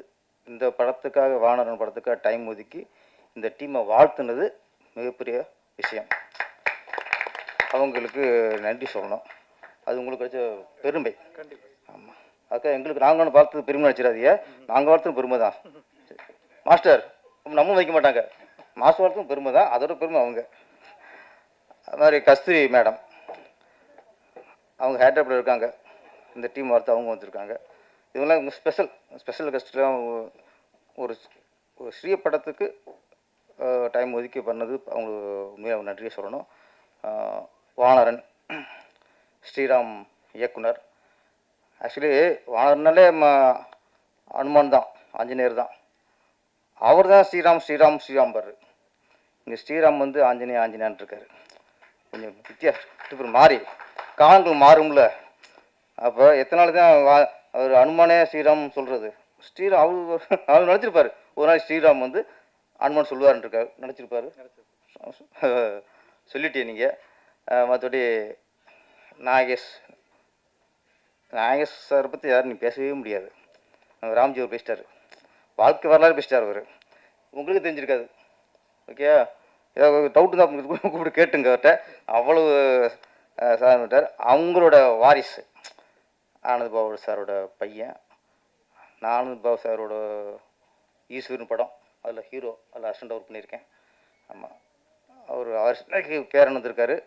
இந்த படத்துக்காக, வானரன் படத்துக்காக டைம் ஒதுக்கி இந்த டீமை வாழ்த்துனது மிகப்பெரிய விஷயம். அவங்களுக்கு நன்றி சொல்லணும். அது உங்களுக்கு கிடைச்ச பெருமை. ஆமாம், அக்கா எங்களுக்கு நாங்கள் ஒன்று பார்த்தது பெருமை நினச்சிடாதீங்க, நாங்கள் வாழ்த்தும் பெருமை தான். மாஸ்டர் நம்ம வைக்க மாட்டாங்க, மாஸ்டர் வாழ்த்தும் பெருமை தான், அதோட பெருமை அவங்க. அது மாதிரி கஸ்தூரி மேடம், அவங்க ஹேட்ரப்பில் இருக்காங்க. இந்த டீம் வார்த்தை அவங்க வந்திருக்காங்க. இவங்களாம் ஸ்பெஷல் கெஸ்ட்லாம் ஒரு சிறிய படத்துக்கு டைம் ஒதுக்கி பண்ணது அவங்களுக்கு உண்மையாக நன்றியை சொல்லணும். வானரன் ஸ்ரீராம் இயக்குனர். ஆக்சுவலி வானர்னாலே அனுமான் தான், ஆஞ்சநேயர் தான். அவர் தான் ஸ்ரீராம் பாரு. இங்கே ஸ்ரீராம் வந்து ஆஞ்சநேயான் இருக்காரு. கொஞ்சம் வித்தியாசம் மாறி காலங்கள் மாறும்ல. அப்போ எத்தனை நாள் தான் அவர் அனுமானே ஸ்ரீராம் சொல்கிறது. ஸ்ரீராம் அவர் நினச்சிருப்பார் ஒரு நாள் ஸ்ரீராம் வந்து அனுமான் சொல்லுவார்னு இருக்காரு, நினச்சிருப்பாரு. சொல்லிட்டே நீங்கள். மற்றபடி நாகேஷ் சாரை பற்றி யாரும் நீ பேசவே முடியாது. ராம்ஜி அவர் பேசிட்டார், வாழ்க்கை வரலாறு பேசிட்டார் அவர். உங்களுக்கு தெரிஞ்சிருக்காது. ஓகே, ஏதாவது டவுட்டு தான் கூப்பிட்டு கேட்டுங்க அவர்கிட்ட. அவ்வளவு சார் அவங்களோட வாரிசு ஆனந்த் பாபு சாரோட பையன். நான் ஆனந்த் பாபு சாரோட ஈஸ்வரன் படம், அதில் ஹீரோ, அதில் அசிஸ்டண்ட் ஒர்க் பண்ணியிருக்கேன். ஆமாம், அவர் பேரன் வந்திருக்காரு.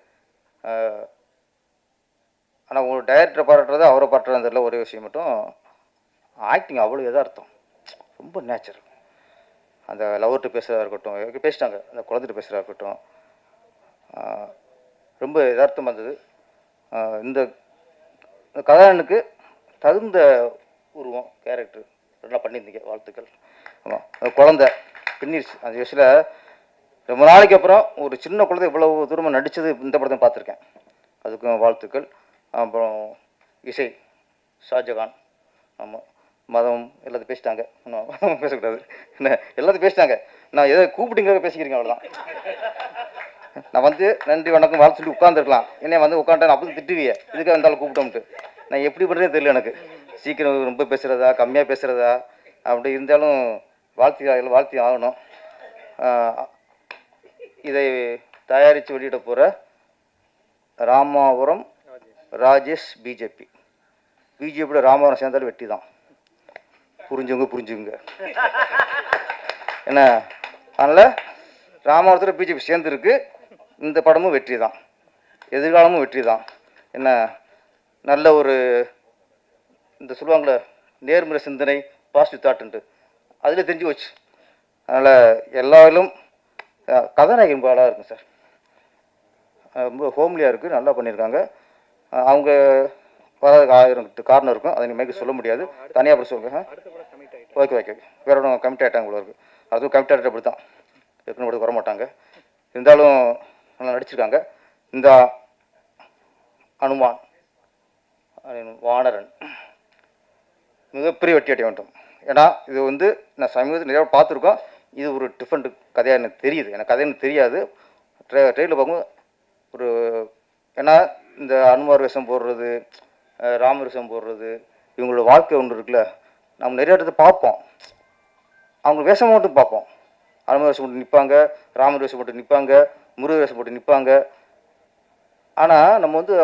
ஆனால் ஒரு டைரக்டரை பாராட்டுறது அவரை பாராட்டுறது தெரியல. ஒரே விஷயம் மட்டும், ஆக்டிங் அவ்வளோ எதார்த்தம், ரொம்ப நேச்சுரல். அந்த லவர்கிட்ட பேசுகிறதா இருக்கட்டும், பேசிட்டாங்க அந்த குழந்தைகிட்ட பேசுகிறதா இருக்கட்டும், ரொம்ப யதார்த்தமாக இருந்தது. இந்த கதாநாயகனுக்கு தகுந்த உருவம், கேரக்டர் நல்லா பண்ணியிருந்தீங்க, வாழ்த்துக்கள். ஆமாம், குழந்தை பின்னிருச்சு அந்த வயசில். ரொம்ப நாளைக்கு அப்புறம் ஒரு சின்ன குழந்தை இவ்வளவு தூரமாக நடித்தது இந்த படத்தை பார்த்துருக்கேன், அதுக்கும் வாழ்த்துக்கள். அப்புறம் இசை ஷாஜகான். ஆமாம், மதம் எல்லாத்தையும் பேசிட்டாங்க, இன்னும் பேசக்கூடாது என்ன, எல்லாத்தையும் பேசிட்டாங்க. நான் எதை கூப்பிட்டுங்க பேசிக்கிறீங்க, அவ்வளோதான். நான் வந்து நன்றி வணக்கம் வாழ்த்து சொல்லி உட்காந்துருக்கலாம். என்னை வந்து உட்காந்துட்டேன் அப்படி திட்டுவிய, இதுக்காக இருந்தாலும் கூப்பிட்டோம்ட்டு. நான் எப்படி பண்ணுறதே தெரியல எனக்கு. சீக்கிரம் ரொம்ப பேசுகிறதா கம்மியாக பேசுகிறதா அப்படி இருந்தாலும் வாழ்த்தி ஆகணும். இதை தயாரித்து வெளியிட போகிற ராமாபுரம் ராஜேஷ் பிஜேபியோட ராமாபுரம் சேர்ந்தாலும் வெட்டி தான். புரிஞ்சுங்க என்ன. அதனால் ராமாவரத்தில் பிஜேபி சேர்ந்துருக்கு. இந்த படமும் வெற்றி தான், எதிர்காலமும் வெற்றி தான். என்ன நல்ல ஒரு இந்த சொல்லுவாங்களே நேர்மறை சிந்தனை, பாசிட்டிவ் தாட்டுன்ட்டு, அதில் தெரிஞ்சு வச்சு. அதனால் எல்லாரும் கதாநாயகன் பாலாக இருக்கும் சார், ரொம்ப ஹோம்லியாக இருக்குது, நல்லா பண்ணியிருக்காங்க. அவங்க வராதுக்கு 1000 காரணம் இருக்கும், அதை நீங்கள் சொல்ல முடியாது, தனியாக அப்படி சொல்லுங்கள். ஓகே வேற ஒன்றும் கமிட் ஆகிட்டாங்க இவ்வளோ இருக்குது. அதுவும் கமிட் ஆகிட்டு அப்படி தான் ஏற்கனவே வர மாட்டாங்க. இருந்தாலும் நல்லா நடிச்சிருக்காங்க. இந்த அனுமான் வானரன் மிகப்பெரிய வெற்றி அடைய வேண்டும். ஏன்னா இது வந்து நான் சமீபத்தில் நிறையா பார்த்துருக்கோம். இது ஒரு டிஃப்ரெண்ட் கதையாக எனக்கு தெரியுது. எனக்கு கதை எனக்கு தெரியாது. ட்ரெயினில் பார்க்கும்போது ஒரு, ஏன்னா இந்த அனுமார் வேஷம் போடுறது, ராமர் வேஷம் போடுறது, இவங்களோட வாழ்க்கை ஒன்று இருக்குல்ல, நம்ம நிறைய இடத்துல பார்ப்போம். அவங்க வேஷம் மட்டும் பார்ப்போம். அனுமார் வேஷம் போட்டு நிற்பாங்க, ராமர் வேஷம் போட்டு நிற்பாங்க, முருக வேஷம் போட்டு நிற்பாங்க. ஆனால் நம்ம வந்து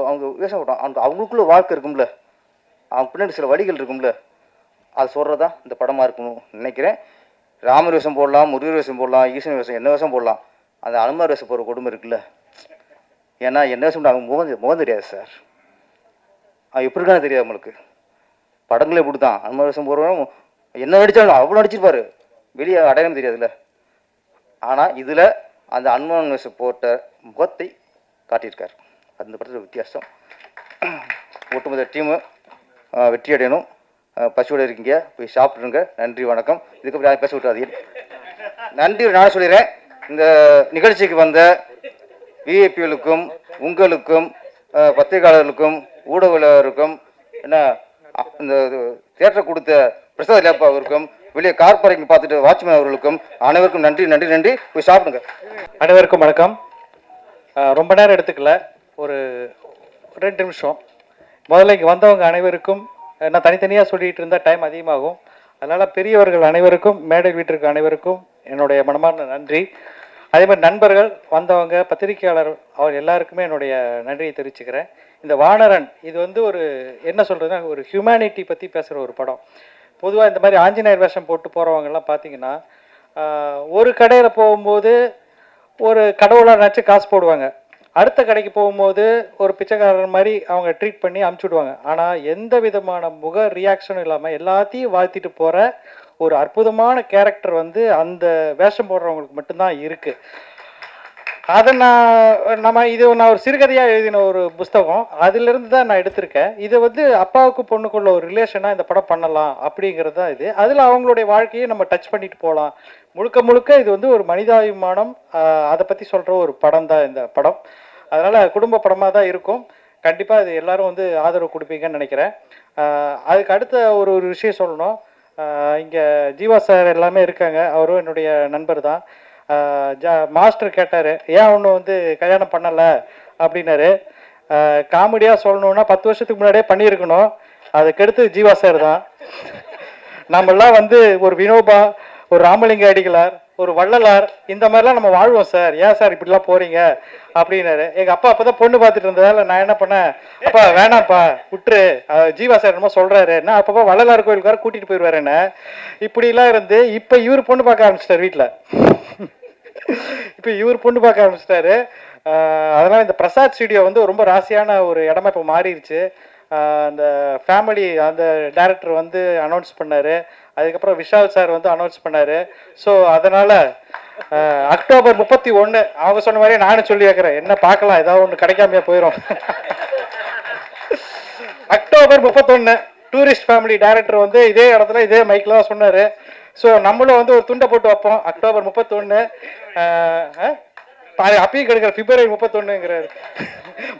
அவங்க வேஷம் போட்டோம், அவங்களுக்குள்ள வாழ்க்கை இருக்கும்ல, அவங்க பின்னாடி சில வழிகள் இருக்கும்ல, அது சொல்கிறதா இந்த படமாக இருக்கணும் நினைக்கிறேன். ராமர் வேஷம் போடலாம், முருகர் வேஷம் போடலாம், ஈஸ்வரன் வேஷம், என்ன வேஷம் போடலாம். அந்த அனுமார் வேஷம் போகிற கொடுமை இருக்குல்ல, ஏன்னா என்ன வேஷம் அவங்க முகம் தெரியாது சார். அது எப்படி இருக்கான்னு தெரியாது நம்மளுக்கு. படங்களே இப்படி தான், அனுமார் வேஷம் போடுறோம், என்ன நடித்தாலும் அவ்வளோ நடிச்சிருப்பாரு, வெளியே அடையாளம் தெரியாதுல்ல. ஆனால் இதில் அந்த அனுமான் வேஷம் போட்ட முகத்தை காட்டியிருக்கார். அந்த படத்தில் வித்தியாசம். ஒட்டுமொத்த டீமு வெற்றி அடையணும். பசியோடு இருக்கீங்க, போய் சாப்பிட்ருங்க. நன்றி வணக்கம். இதுக்கப்புறம் யாரும் பேச விட்டாதீங்க. நன்றி நான் சொல்லிடுறேன். இந்த நிகழ்ச்சிக்கு வந்த விஐபிகளுக்கும், உங்களுக்கும், பத்திரிகையாளர்களுக்கும், ஊடகங்களுக்கும், என்ன இந்த தியேட்டர் கொடுத்த பிரசாத் லேப்பா அவருக்கும், வெளியே கார் பார்க்கிங் பார்த்துட்டு வாட்ச்மேன் அவர்களுக்கும் அனைவருக்கும் நன்றி நன்றி நன்றி. போய் சாப்பிடுங்க. அனைவருக்கும் வணக்கம். ரொம்ப நேரம் எடுத்துக்கல, ஒரு 2 நிமிஷம். முதல்ல இங்கே வந்தவங்க அனைவருக்கும், நான் தனித்தனியாக சொல்லிகிட்டு இருந்தால் டைம் அதிகமாகும். அதனால் பெரியவர்கள் அனைவருக்கும், மேடை வீட்டிற்கு அனைவருக்கும் என்னுடைய மனமார்ந்த நன்றி. அதே மாதிரி நண்பர்கள் வந்தவங்க, பத்திரிகையாளர், அவர் எல்லாருக்குமே என்னுடைய நன்றியை தெரிவிச்சுக்கிறேன். இந்த வானரன் இது வந்து ஒரு என்ன சொல்கிறதுனா, ஒரு ஹியூமனிட்டி பற்றி பேசுகிற ஒரு படம். பொதுவாக இந்த மாதிரி ஆஞ்சநேயர் வேஷம் போட்டு போகிறவங்கெல்லாம் பார்த்தீங்கன்னா, ஒரு கடையில் போகும்போது ஒரு கடவுளாக நினச்சி காசு போடுவாங்க, அடுத்த கடைக்கு போகும்போது ஒரு பிச்சைக்காரர் மாதிரி அவங்க ட்ரீட் பண்ணி அமுச்சுடுவாங்க. ஆனால் எந்த விதமான முக ரியாக்ஷனும் இல்லாமல் எல்லாத்தையும் வாழ்த்திட்டு போகிற ஒரு அற்புதமான கேரக்டர் வந்து அந்த வேஷம் போடுறவங்களுக்கு மட்டும்தான் இருக்குது. அதை நான் ஒரு சிறுகதையாக எழுதின ஒரு புஸ்தகம், அதிலிருந்து தான் நான் எடுத்திருக்கேன். இது வந்து அப்பாவுக்கு பொண்ணுக்குள்ள ஒரு ரிலேஷனாக இந்த படம் பண்ணலாம் அப்படிங்கிறது தான் இது. அதில் அவங்களுடைய வாழ்க்கையை நம்ம டச் பண்ணிட்டு போகலாம். முழுக்க முழுக்க இது வந்து ஒரு மனிதாபிமானம், அதை பற்றி சொல்கிற ஒரு படம் தான் இந்த படம். அதனால் குடும்ப படமாக தான் இருக்கும். கண்டிப்பாக இது எல்லாரும் வந்து ஆதரவு கொடுப்பீங்கன்னு நினைக்கிறேன். அதுக்கு அடுத்த ஒரு விஷயம் சொல்லணும். இங்கே ஜீவா சார் எல்லாமே இருக்காங்க, அவரும் என்னுடைய நண்பர் தான். மாஸ்டர் கேட்டார், ஏன் ஒன்று வந்து கல்யாணம் பண்ணலை அப்படின்னாரு. காமெடியாக சொல்லணுன்னா 10 வருஷத்துக்கு முன்னாடியே பண்ணியிருக்கணும், அதை கெடுத்து ஜீவா சார் தான். நம்மளாம் வந்து ஒரு வினோபா, ஒரு ராமலிங்க அடிகளார், ஒரு வள்ளலார், இந்த மாதிரிலாம் நம்ம வாழ்வோம் சார், ஏன் சார் இப்படிலாம் போகிறீங்க அப்படின்னாரு. எங்கள் அப்பா அப்போ தான் பொண்ணு பார்த்துட்டு இருந்ததால் நான் என்ன பண்ணேன், அப்பா வேணாம்ப்பா விட்டுரு, ஜீவா சார் என்னமோ சொல்கிறாரு, நான் அப்பப்போ வள்ளலார் கோயிலுக்கார கூட்டிகிட்டு போயிடுவார் என்ன. இப்படிலாம் இருந்து இப்போ இவர் பொண்ணு பார்க்க ஆரம்பிச்சிட்டார் வீட்டில். இப்போ இவர் பொண்ணு பார்க்க ஆரம்பிச்சிட்டாரு. அதனால் இந்த பிரசாத் ஸ்டுடியோ வந்து ரொம்ப ராசியான ஒரு இடமா இப்போ மாறிடுச்சு. அந்த ஃபேமிலி அந்த டைரக்டர் வந்து அனௌன்ஸ் பண்ணார், அதுக்கப்புறம் விஷால் சார் வந்து அனௌன்ஸ் பண்ணார். ஸோ அதனால் அக்டோபர் 31 அவங்க சொன்ன மாதிரியே நானும் சொல்லி வைக்கிறேன், என்ன பார்க்கலாம், ஏதாவது ஒன்று கிடைக்காமையே போயிடும். அக்டோபர் 31 டூரிஸ்ட் ஃபேமிலி டைரக்டர் வந்து இதே இடத்துல இதே மைக்கில் தான் சொன்னார். ஸோ நம்மளும் வந்து ஒரு துண்டை போட்டு வைப்போம். அக்டோபர் 31 அப்பயும் கிடைக்கிற பிப்ரவரி 31ங்கிறாரு.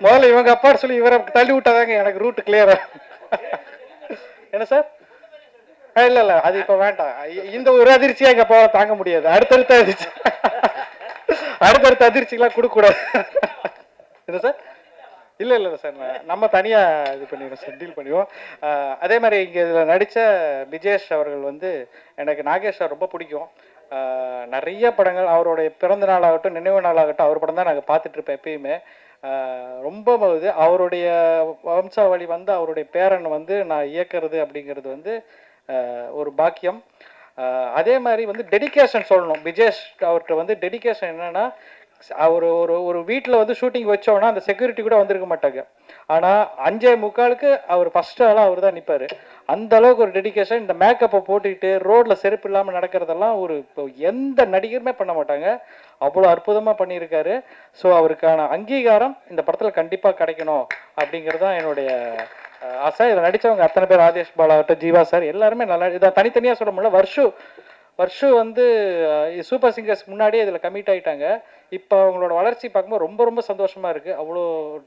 முதல்ல இவங்க அப்பான்னு சொல்லி இவரை தள்ளி விட்டாதாங்க எனக்கு ரூட் கிளியரா. என்ன சார்? இல்லை இல்லை, அது இப்போ வேண்டாம். இந்த ஒரு அதிர்ச்சியாக எங்கள் அப்பாவை தாங்க முடியாது. அடுத்தடுத்த அதிர்ச்சிலாம் கொடுக்கக்கூடாது. என்ன சார்? இல்லை இல்லை சார், நம்ம தனியாக இது பண்ணிடுவோம் சார், டீல் பண்ணிடுவோம். அதே மாதிரி இங்கே இதில் நடித்த விஜேஷ் அவர்கள் வந்து எனக்கு நாகேஷ் சார் ரொம்ப பிடிக்கும். நிறைய படங்கள் அவருடைய பிறந்த நாளாகட்டும் நினைவு நாளாகட்டும் அவர் படம் தான் நாங்கள் பார்த்துட்ருப்பேன் எப்பயுமே. ரொம்ப இது அவருடைய வம்சாவளி வந்து அவருடைய பேரன் வந்து நான் இயக்கிறது அப்படிங்கிறது வந்து ஒரு பாக்கியம். அதே மாதிரி வந்து டெடிக்கேஷன் சொல்லணும். விஜேஷ் அவர்கிட்ட வந்து டெடிக்கேஷன் என்னென்னா, அவர் ஒரு வீட்டில் வந்து ஷூட்டிங் வச்சோன்னா அந்த செக்யூரிட்டி கூட வந்திருக்க மாட்டாங்க. ஆனால் 5:45 அவர் ஃபஸ்ட்டு ஆளாக அவர் தான் நிற்பார். அந்த அளவுக்கு ஒரு டெடிக்கேஷன். இந்த மேக்கப்பை போட்டுக்கிட்டு ரோட்டில் செருப்பு இல்லாமல் நடக்கிறதெல்லாம் ஒரு இப்போ எந்த நடிகருமே பண்ண மாட்டாங்க. அவ்வளோ அற்புதமாக பண்ணியிருக்காரு. ஸோ அவருக்கான அங்கீகாரம் இந்த படத்தில் கண்டிப்பாக கிடைக்கணும் அப்படிங்கிறது தான் என்னுடைய ஆசை. இதில் நடித்தவங்க அத்தனை பேர், ஆதேஷ் பாலாகட்டும், ஜீவா சார், எல்லாருமே நல்லா. இதை தனித்தனியாக சொல்ல முடியல. வருஷம் வந்து சூப்பர் சிங்கர்ஸ் முன்னாடியே இதில் கமிட் ஆகிட்டாங்க. இப்போ அவங்களோட வளர்ச்சி பார்க்கும்போது ரொம்ப ரொம்ப சந்தோஷமாக இருக்குது. அவ்வளோ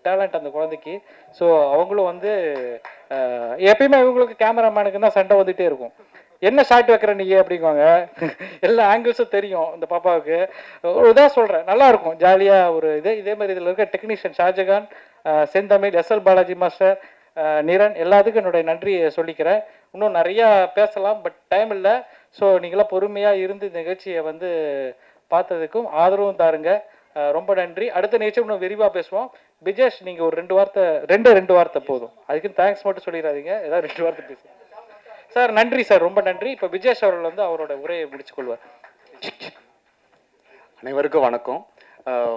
டேலண்ட் அந்த குழந்தைக்கு. ஸோ அவங்களும் வந்து எப்பயுமே இவங்களுக்கு கேமராமேனுக்கு தான் சண்டை வந்துகிட்டே இருக்கும். என்ன ஷாட் வைக்கிற நீ அப்படிங்குவாங்க. எல்லா ஆங்கிள்ஸும் தெரியும் இந்த பாப்பாவுக்கு. ஒரு இதாக சொல்கிறேன், நல்லாயிருக்கும் ஜாலியாக ஒரு இதே மாதிரி இதில் இருக்க டெக்னீஷியன் ஷாஜகான், செந்தமிழ், SL பாலாஜி மாஸ்டர், நிரன், எல்லாத்துக்கும் என்னுடைய நன்றியை சொல்லிக்கிறேன். இன்னும் நிறையா பேசலாம், பட் டைம் இல்லை. ஸோ நீங்களாம் பொறுமையாக இருந்து இந்த நிகழ்ச்சியை வந்து பார்த்ததுக்கும் ஆதரவும் தாருங்க. ரொம்ப நன்றி. அடுத்த நிகழ்ச்சி இன்னும் விரிவாக பேசுவோம். விஜேஷ், நீங்கள் ஒரு 2 வார்த்தை போதும். அதுக்குன்னு தேங்க்ஸ் மட்டும் சொல்லிடாதீங்க, ஏதாவது 2 வார்த்தை பேசுங்க சார். நன்றி சார், ரொம்ப நன்றி. இப்போ விஜேஷ் அவர்கள் வந்து அவரோட உரையை முடிச்சுக்கொள்வார். அனைவருக்கும் வணக்கம்.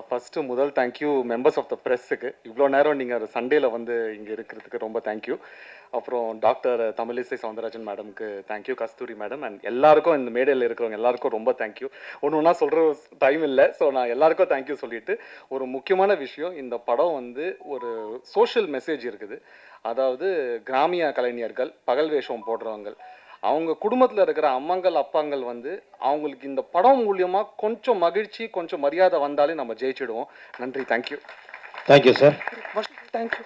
ஃபஸ்ட்டு முதல் தேங்க்யூ மெம்பர்ஸ் ஆஃப் த ப்ரெஸ்ஸுக்கு. இவ்வளோ நேரம் நீங்கள் சண்டேல வந்து இங்கே இருக்கிறதுக்கு ரொம்ப தேங்க்யூ. அப்புறம் டாக்டர் தமிழிசை சவுந்தரராஜன் மேடம்க்கு தேங்க்யூ, கஸ்தூரி மேடம், அண்ட் எல்லாருக்கும் இந்த மேடையில் இருக்கிறவங்க எல்லாருக்கும் ரொம்ப தேங்க்யூ. ஒன்று சொல்கிற டைம் இல்லை, ஸோ நான் எல்லாருக்கும் தேங்க்யூ சொல்லிட்டு, ஒரு முக்கியமான விஷயம், இந்த படம் வந்து ஒரு சோஷியல் மெசேஜ் இருக்குது. அதாவது கிராமிய கலைஞர்கள், பகல் வேஷம் போடுறவங்க, அவங்க குடும்பத்தில் இருக்கிற அம்மாங்கள் அப்பாங்கள் வந்து அவங்களுக்கு இந்த படம் மூலியமாக கொஞ்சம் மகிழ்ச்சி, கொஞ்சம் மரியாதை வந்தாலே நம்ம ஜெயிச்சிடுவோம். நன்றி, தேங்க்யூ. Thank you sir. தேங்க்யூ.